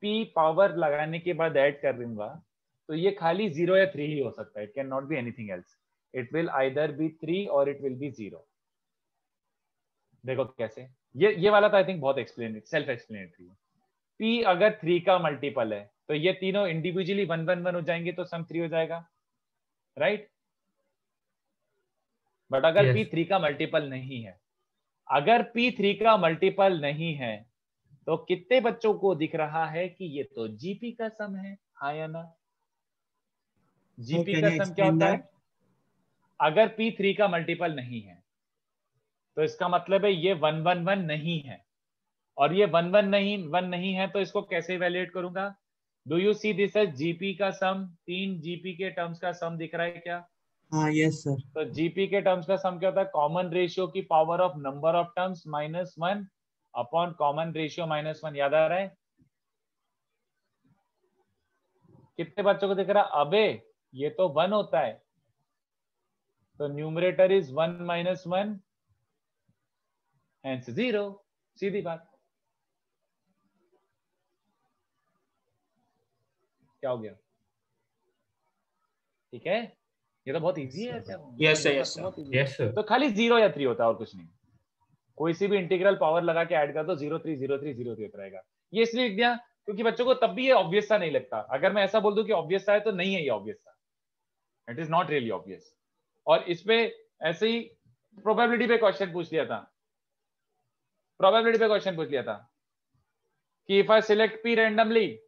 p पावर लगाने के बाद ऐड कर दूंगा, तो ये खाली 0 या 3 ही हो सकता है। It can not be anything else, it will either be 3 और इट विल बी 0। देखो कैसे, ये वाला तो आई थिंक बहुत सेल्फ एक्सप्लेनेटरी है। p अगर 3 का मल्टीपल है तो ये तीनों इंडिविजुअली 1 1 1 हो जाएंगे, तो सम 3 हो जाएगा, राइट। बट अगर p 3 का मल्टीपल नहीं है, अगर p 3 का मल्टीपल नहीं है, तो कितने बच्चों को दिख रहा है कि ये तो gp का सम है, हाँ या ना? जीपी का सम क्या होता है? अगर p 3 का मल्टीपल नहीं है तो इसका मतलब है ये 1 1 1 नहीं है, और ये 1 नहीं है, तो इसको कैसे इवैल्यूएट करूंगा? Do you see this as GP का सम? 3 जीपी के टर्म्स का सम दिख रहा है क्या? हाँ यस सर। तो जीपी के टर्म्स का सम क्या होता है? कॉमन रेशियो की power of number of terms -1 upon common ratio -1। याद आ रहा है? कितने बच्चों को दिख रहा है? अबे ये तो 1 होता है, तो न्यूमरेटर इज 1 - 1 हेंस 0। सीधी बात। क्या हो गया? ठीक है, ये तो बहुत इजी है। Yes sir, yes sir, yes sir. तो खाली 0 या 3 होता है और कुछ नहीं। कोई सी भी इंटीग्रल पावर लगा के ऐड कर दो, 0 3 0 3 0 3 होता रहेगा। ये इसलिए लिख दिया क्योंकि बच्चों को तब भी ये ऑब्वियस सा नहीं लगता। अगर मैं ऐसा बोल दूं कि ऑब्वियस सा है, तो नहीं है ये ऑब्वियस सा, it is not really obvious. और इस पे ऐसे ही प्रोबेबिलिटी पे क्वेश्चन पूछ लिया था, कि if I select P randomly,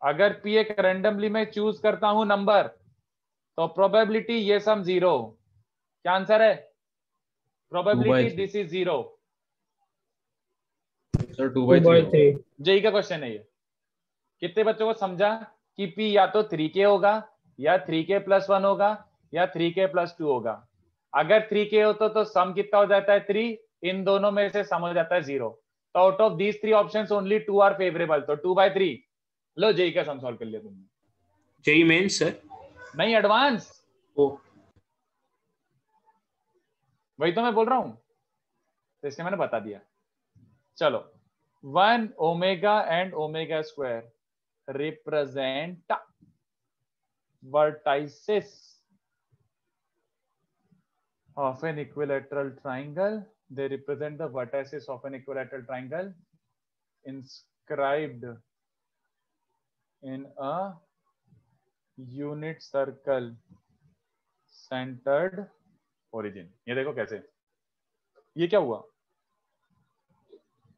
अगर पी एक रैंडमली में चूज करता हूं नंबर, तो प्रोबेबिलिटी ये सम 0। क्या आंसर है? Probability this is 0। Sir 2/3 JEE का क्वेश्चन है ये। कितने बच्चों को समझा कि पी या तो 3k होगा, या 3k + 1 होगा, या 3k + 2 होगा? अगर 3k हो तो सम कितना हो जाता है? 3। इन दोनों में से सम हो जाता है 0। तो out of these 3 options only 2 are favourable, तो 2/3। लो जेई का सम सॉल्व कर लिया तुमने। JEE mains sir? नहीं, एडवांस। वही तो मैं बोल रहा हूं, तो इसलिए मैंने बता दिया। चलो, 1 omega and omega square represent vertices of an equilateral triangle. They represent the vertices of an equilateral triangle inscribed in a unit circle centered origin. ये देखो कैसे, ये क्या हुआ?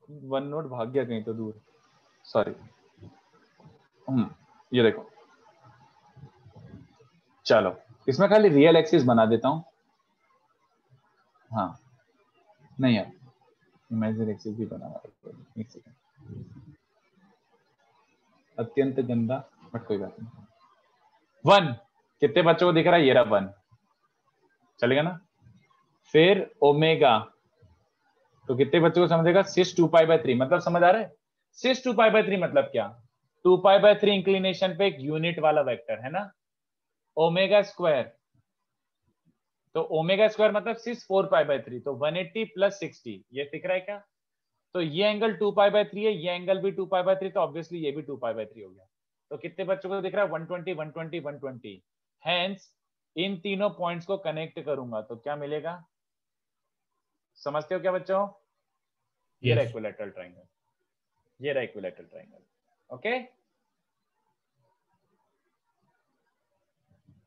वन नोट भाग गया कहीं तो दूर, सॉरी। ये देखो, चलो इसमें खाली रियल एक्सिस बना देता हूं। हाँ नहीं यार, इमेजिनरी एक्सिस भी बना, एक सेकंड, अत्यंत गंदा, बट कोई बात नहीं। 1 कितने बच्चों को दिख रहा है? ये रहा 1, चलेगा ना? फिर ओमेगा, तो कितने बच्चों को समझेगा? सिस 2π/3, मतलब समझ आ रहा है? सिस 2π/3 मतलब क्या? 2π/3 इंक्लिनेशन पे एक यूनिट वाला वेक्टर है ना। ओमेगा स्क्वायर, तो ओमेगा स्क्वायर मतलब सिस 4π/3, तो 180 + 60, ये दिख रहा है क्या? तो ये एंगल 2π/3 है, ये एंगल भी 2π/3, तो ऑब्वियसली ये भी 2π/3 हो गया। तो कितने बच्चों को दिख रहा है? 120 120 120। हेंस इन तीनों पॉइंट्स को कनेक्ट करूंगा तो क्या मिलेगा? समझते हो क्या बच्चों? ये रहा इक्विलैटरल ट्रायंगल, ये रहा इक्विलैटरल ट्रायंगल। ओके,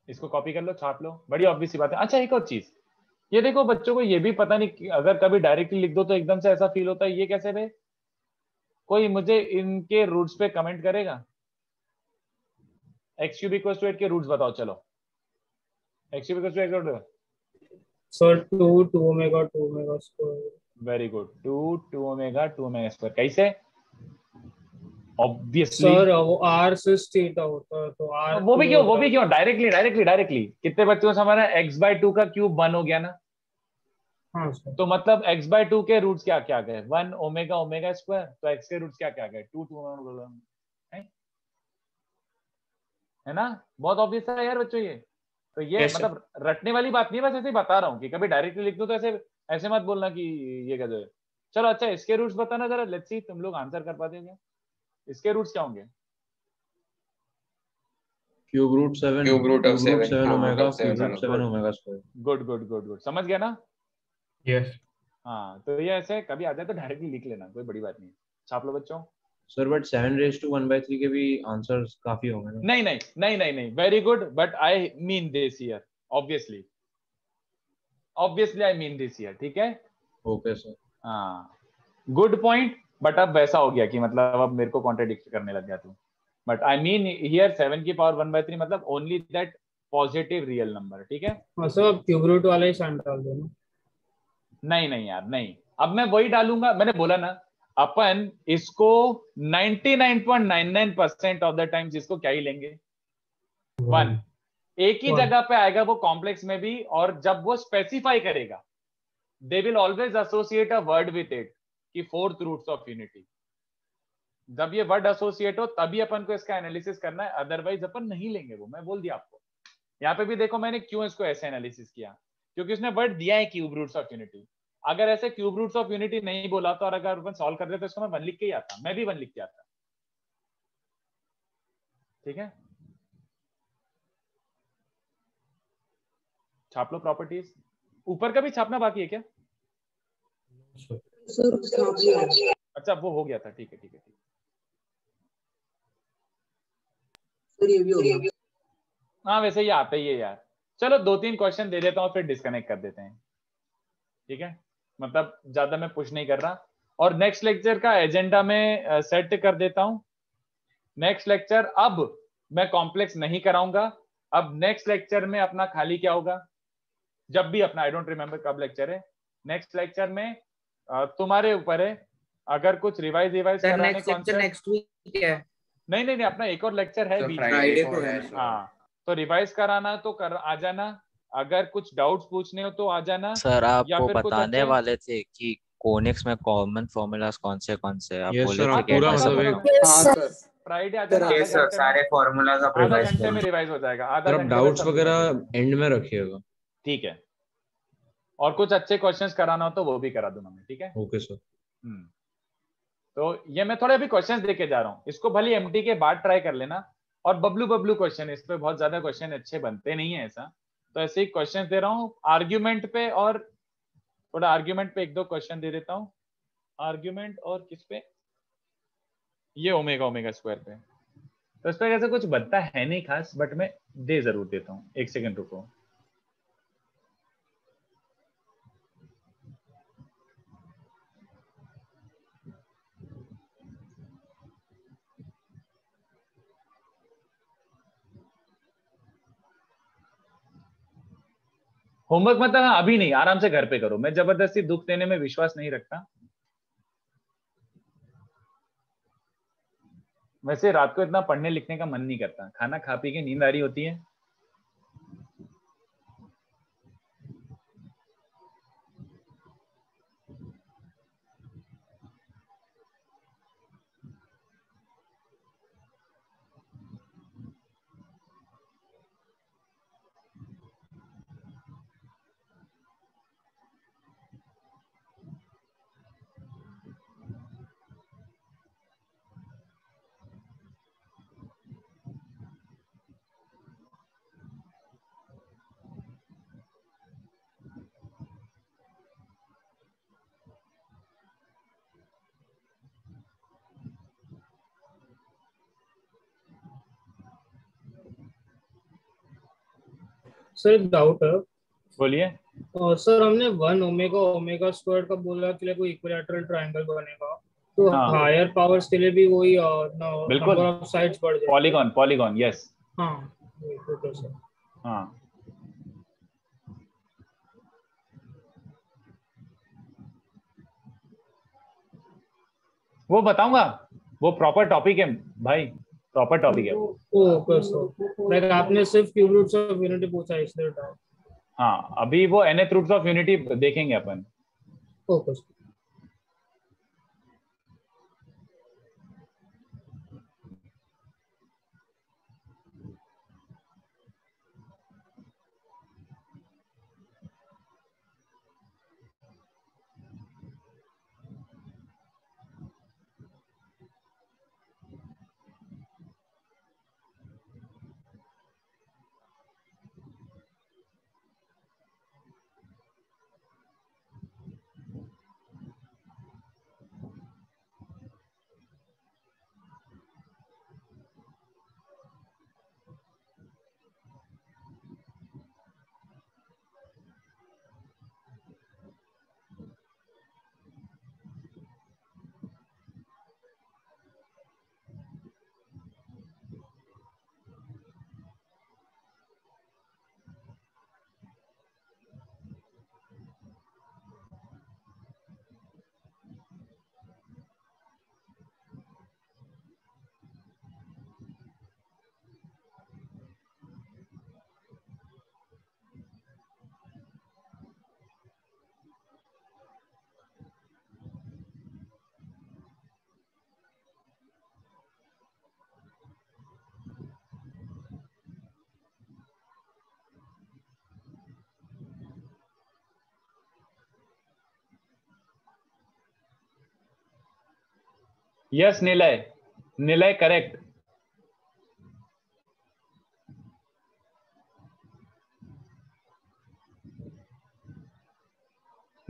इसको कॉपी कर लो, छाप लो, बड़ी ऑब्वियस सी बात है। अच्छा एक और चीज, ये देखो बच्चों को ये भी पता नहीं, अगर कभी डायरेक्टली लिख दो तो एकदम से ऐसा फील होता है ये कैसे भाई? कोई मुझे इनके रूट्स पे कमेंट करेगा? x³ = 8 के रूट्स बताओ। चलो x³ = 8 sir 2 omega square. Very good, 2 omega square. कैसे? ऑब्वियसली सर वो r सिस थीटा होता है, तो r वो भी क्यों डायरेक्टली कितने बच्चों को समझ रहा है? x/2 का क्यूब 1 हो गया ना। हाँ सर। तो मतलब x/2 के रूट्स क्या क्या गए? 1 ओमेगा स्क्वायर, तो x के रूट्स क्या क्या गए? 2 है ना। बहुत ऑब्वियस है यार बच्चों ये। तो ये मतलब रटने वाली बात नहीं है, बस ऐसे ही बता रहा हूँ कि कभी डायरेक्टली लिख दो तो ऐसे मत बोलना कि ये क्या है। चलो अच्छा, इसके रूट्स बताना जरा, लेट्स सी तुम लोग आंसर कर पाते हो क्या? इसके रूट्स क्या होंगे? Cube root 7 omega square. Good, समझ गया ना? यस। हाँ, तो ये ऐसे कभी आ जाए तो डायरेक्टली लिख लेना, कोई बड़ी बात नहीं। छाप लो बच्चों। सर बट 7⁻1/3 के भी आंसर्स काफी होंगे ना? नहीं, very good, but I mean this here, obviously I mean this here. ठीक है, ओके सर। हाँ, गुड पॉइंट, बट अब वैसा हो गया कि मतलब अब मेरे को कॉन्ट्रडिक्ट करने लग गया तू। बट आई मीन हियर 7 की पावर 1/3 मतलब only that positive real number. ठीक है, सर क्यूब रूट वाला ही साइन डाल दो ना। नहीं यार, नहीं, अब मैं वही डालूंगा। मैंने बोला ना, अपन इसको 99.99% ऑफ द टाइम्स इसको क्या ही लेंगे, 1। एक ही जगह पे आएगा वो कॉम्प्लेक्स में भी, और जब वो स्पेसिफाई करेगा they will always associate a word with it कि फोर्थ रूट्स ऑफ यूनिटी। जब ये वर्ड एसोसिएट हो तभी अपन को इसका एनालिसिस करना है, अदरवाइज अपन नहीं लेंगे वो। मैं बोल दिया आपको। यहाँ पे भी देखो मैंने क्यों इसको ऐसे एनालिसिस किया, क्योंकि उसने वर्ड दिया है क्यूब रूट्स ऑफ यूनिटी। अगर ऐसे क्यूब रूट्स ऑफ यूनिटी नहीं बोला तो, और अगर अपन सॉल्व कर रहे तो इसको मैं 1 लिख के ही आता, मैं भी 1 लिख के आता। ठीक है, छाप लो प्रॉपर्टीज। ऊपर का भी छापना बाकी है क्या? अच्छा वो हो गया था, ठीक है ठीक है ठीक है। हाँ वैसे ये आता ही है यार। चलो 2-3 क्वेश्चन दे देता हूँ फिर डिस्कनेक्ट कर देते हैं, ठीक है? मतलब ज्यादा मैं पुश नहीं कर रहा। और नेक्स्ट लेक्चर का एजेंडा में सेट कर देता हूँ। नेक्स्ट लेक्चर अब मैं कॉम्प्लेक्स नहीं कराऊंगा। अब नेक्स्ट लेक्चर में अपना खाली क्या होगा, जब भी अपना, आई डोंट रिमेम्बर कब लेक्चर है, नेक्स्ट लेक्चर में तुम्हारे ऊपर है। अगर कुछ रिवाइज कराने कॉन्सेप्ट, नेक्स्ट वीक है। नहीं नहीं नहीं, अपना एक और लेक्चर है बीच में। हाँ तो रिवाइज कराना तो कर आ जाना, अगर कुछ डाउट्स पूछने हो तो आ जाना। सर आप या वो फिर कुछ बताने अच्छे वाले थे कि कोनिक्स में कॉमन फॉर्मूलाज कौन से आप यस बोले सर, थे आप पूरा मतलब एक फ्राइडे आ जाना, Yes, sir, सारे फॉर्मूलाज आधा घंटे में रिवाइज हो जाएगा। आधा सर, आप घंटे में डाउट्स सब वगैरह एंड में रखिएगा। ठीक है, और कुछ अच्छे क्वेश्चंस कराना हो तो वो भी करा दूंगा मैं, ठीक है? Okay sir. तो ये मैं थोड़े अभी क्वेश्चंस देके जा रहा हूँ, इसको भले एमटी के बाद ट्राई कर लेना। और बबलू क्वेश्चन, इस पे बहुत ज्यादा क्वेश्चन अच्छे बनते नहीं है ऐसा, तो ऐसे ही क्वेश्चन दे रहा हूँ आर्ग्यूमेंट पे, और थोड़ा आर्ग्यूमेंट पे 1-2 क्वेश्चन दे देता हूँ। आर्ग्यूमेंट और किस पे, ये ओमेगा स्क्वायर पे। तो इस पे ऐसे कुछ बनता है नहीं खास, बट मैं दे जरूर देता हूँ। 1 सेकंड रुको। होमवर्क मतलब हाँ अभी नहीं, आराम से घर पे करो। मैं जबरदस्ती दुख देने में विश्वास नहीं रखता। वैसे रात को इतना पढ़ने लिखने का मन नहीं करता, खाना खा पी के नींद आ रही होती है। सर एक डाउट है। बोलिए। सर हमने 1 ओमेगा स्क्वायर का बोला कि कोई इक्विलैटरल ट्रायंगल बनेगा, तो हायर पावर्स के लिए भी वही नंबर ऑफ साइड्स बढ़ जाएगा। Polygon yes. हाँ तो सर। हाँ वो बताऊंगा, वो प्रॉपर टॉपिक है भाई, प्रॉपर टॉपिक है वो। ओके सर, लाइक आपने सिर्फ क्यूब रूट्स ऑफ यूनिटी पूछा इसलिए डाउट। हाँ अभी वो nth रूट्स ऑफ यूनिटी देखेंगे अपन। Okay sir. Yes Nilay, Nilay correct.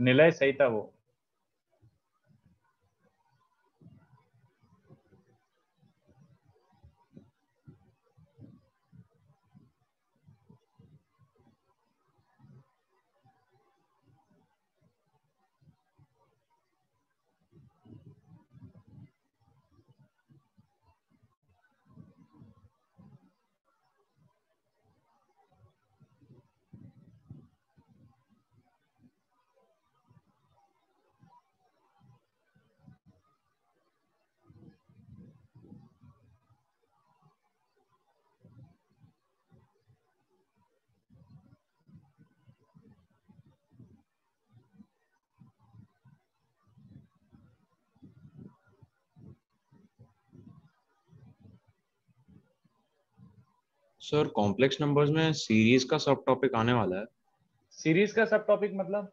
Nilay सही था वो। सर कॉम्प्लेक्स नंबर्स में सीरीज का सब टॉपिक आने वाला है। सीरीज का सब टॉपिक मतलब?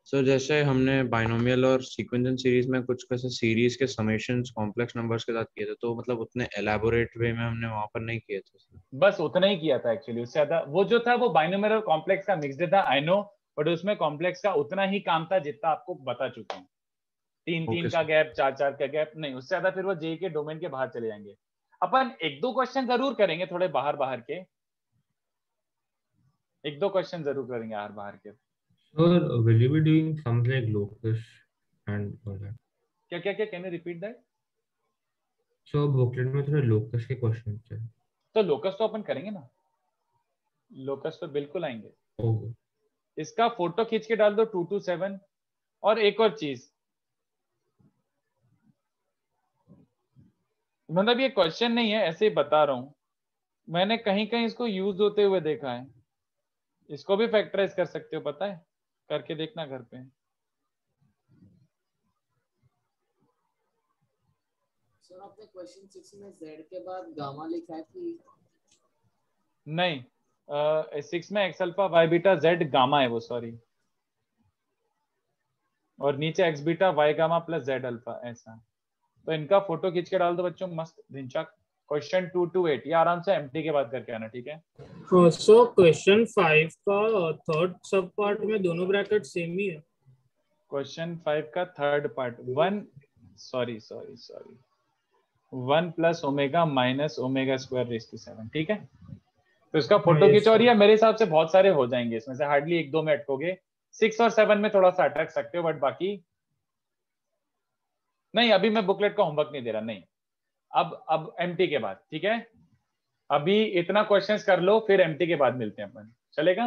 सर जैसे हमने बाइनोमियल और सीक्वेंशियल सीरीज में कुछ कैसे सीरीज के समेशंस कॉम्प्लेक्स नंबर्स के साथ किए थे, तो मतलब उतने एलैबोरेट वे में हमने वहां पर नहीं किए थे। बस उतना ही किया था एक्चुअली, उससे ज्यादा वो जो था वो बाइनोमियल और कॉम्प्लेक्स का मिक्स्ड था, आई नो, बट उसमें कॉम्प्लेक्स का उतना ही काम था जितना आपको बता चुका हूँ। 3-3 का गैप, 4-4 का गैप नहीं, उससे ज्यादा फिर वो जेई के डोमेन के बाहर चले जाएंगे। अपन 1-2 क्वेश्चन जरूर करेंगे थोड़े बाहर के, 1-2 क्वेश्चन जरूर करेंगे बाहर के। Sir, will you be doing something like locus and all that? क्या can you repeat that? So booklet में थोड़े लोकस के क्वेश्चन थे। तो लोकस तो अपन करेंगे ना, लोकस तो बिल्कुल आएंगे। ओके। इसका फोटो खींच के डाल दो 227। और एक और चीज, मतलब ये क्वेश्चन नहीं है, ऐसे ही बता रहा हूं, मैंने कहीं कहीं इसको यूज होते हुए देखा है। इसको भी फैक्टराइज कर सकते हो, पता है, करके देखना घर पे। सर आपने क्वेश्चन 6 में z के बाद गामा लिखा है कि नहीं, 6 में x alpha y beta z gamma है वो, सॉरी, और नीचे x beta y gamma plus z alpha, ऐसा। तो इनका फोटो खींच के डाल दो बच्चों, मस्त ढिंचाक। क्वेश्चन 228 ये आराम से एमटी के बाद करके आना, ठीक है? सो क्वेश्चन 5 का थर्ड सब पार्ट में दोनों ब्रैकेट सेम ही है। क्वेश्चन 5 का third part 1 plus omega minus omega square raise to 7, ठीक है? तो इसका फोटो खींचो, और ये मेरे हिसाब से बहुत सारे हो जाएंगे, इसमें से हार्डली 1-2 में अटकोगे। 6 और 7 में थोड़ा सा अटक सकते हो, बट बाकी नहीं। अभी मैं बुकलेट का होमवर्क नहीं दे रहा, नहीं, अब एमटी के बाद, ठीक है? अभी इतना क्वेश्चंस कर लो, फिर एमटी के बाद मिलते हैं अपन, चलेगा?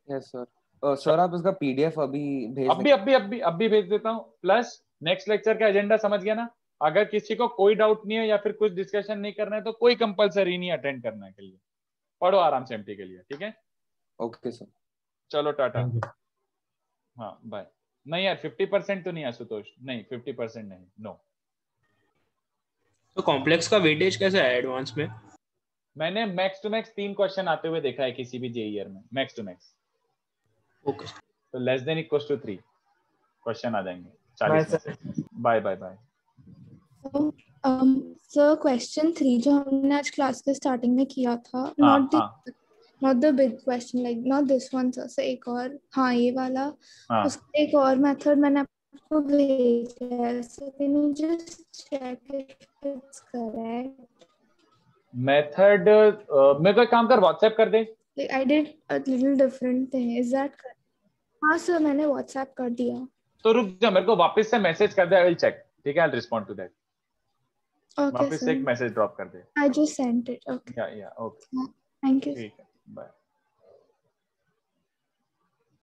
Yes sir. सर आप इसका पीडीएफ अभी भेज अभी भेज देता हूँ। प्लस नेक्स्ट लेक्चर का एजेंडा समझ गया ना? अगर किसी को कोई डाउट नहीं है या फिर कुछ डिस्कशन नहीं करना है तो कोई कंपलसरी नहीं अटेंड करने के लिए, पढ़ो आराम से एमटी के लिए, ठीक है? ओके सर, चलो टाटा। हाँ बाय। नहीं यार 50% तो नहीं आशुतोष, नहीं 50% नहीं, नो। तो कॉम्प्लेक्स का वेटेज कैसा है एडवांस में? मैंने मैक्स टू मैक्स 3 क्वेश्चन आते हुए देखा है किसी भी जेई ईयर में, मैक्स टू मैक्स। ओके, तो less than equals to 3 question आ जाएंगे 40। Bye bye bye. Sir question 3 जो हमने आज क्लास के स्टार्टिंग में किया था, not the big question, like not this one sir, एक और, हाँ ये वाला, उसका एक और मेथड मैंने आपको भेजा है, so can you just check if it's correct? Method मेरे को एक काम कर, व्हाट्सएप कर दे। I did a little different thing, is that correct? हाँ सर मैंने व्हाट्सएप कर दिया। तो रुक जा, मेरे को वापस से मैसेज कर दे, आई विल चेक, ठीक है? I will respond to that. Okay, वापस से एक मैसेज ड्रॉप कर दे। I just sent it. Okay. या ओके, Thank you. ठीक है, बाय।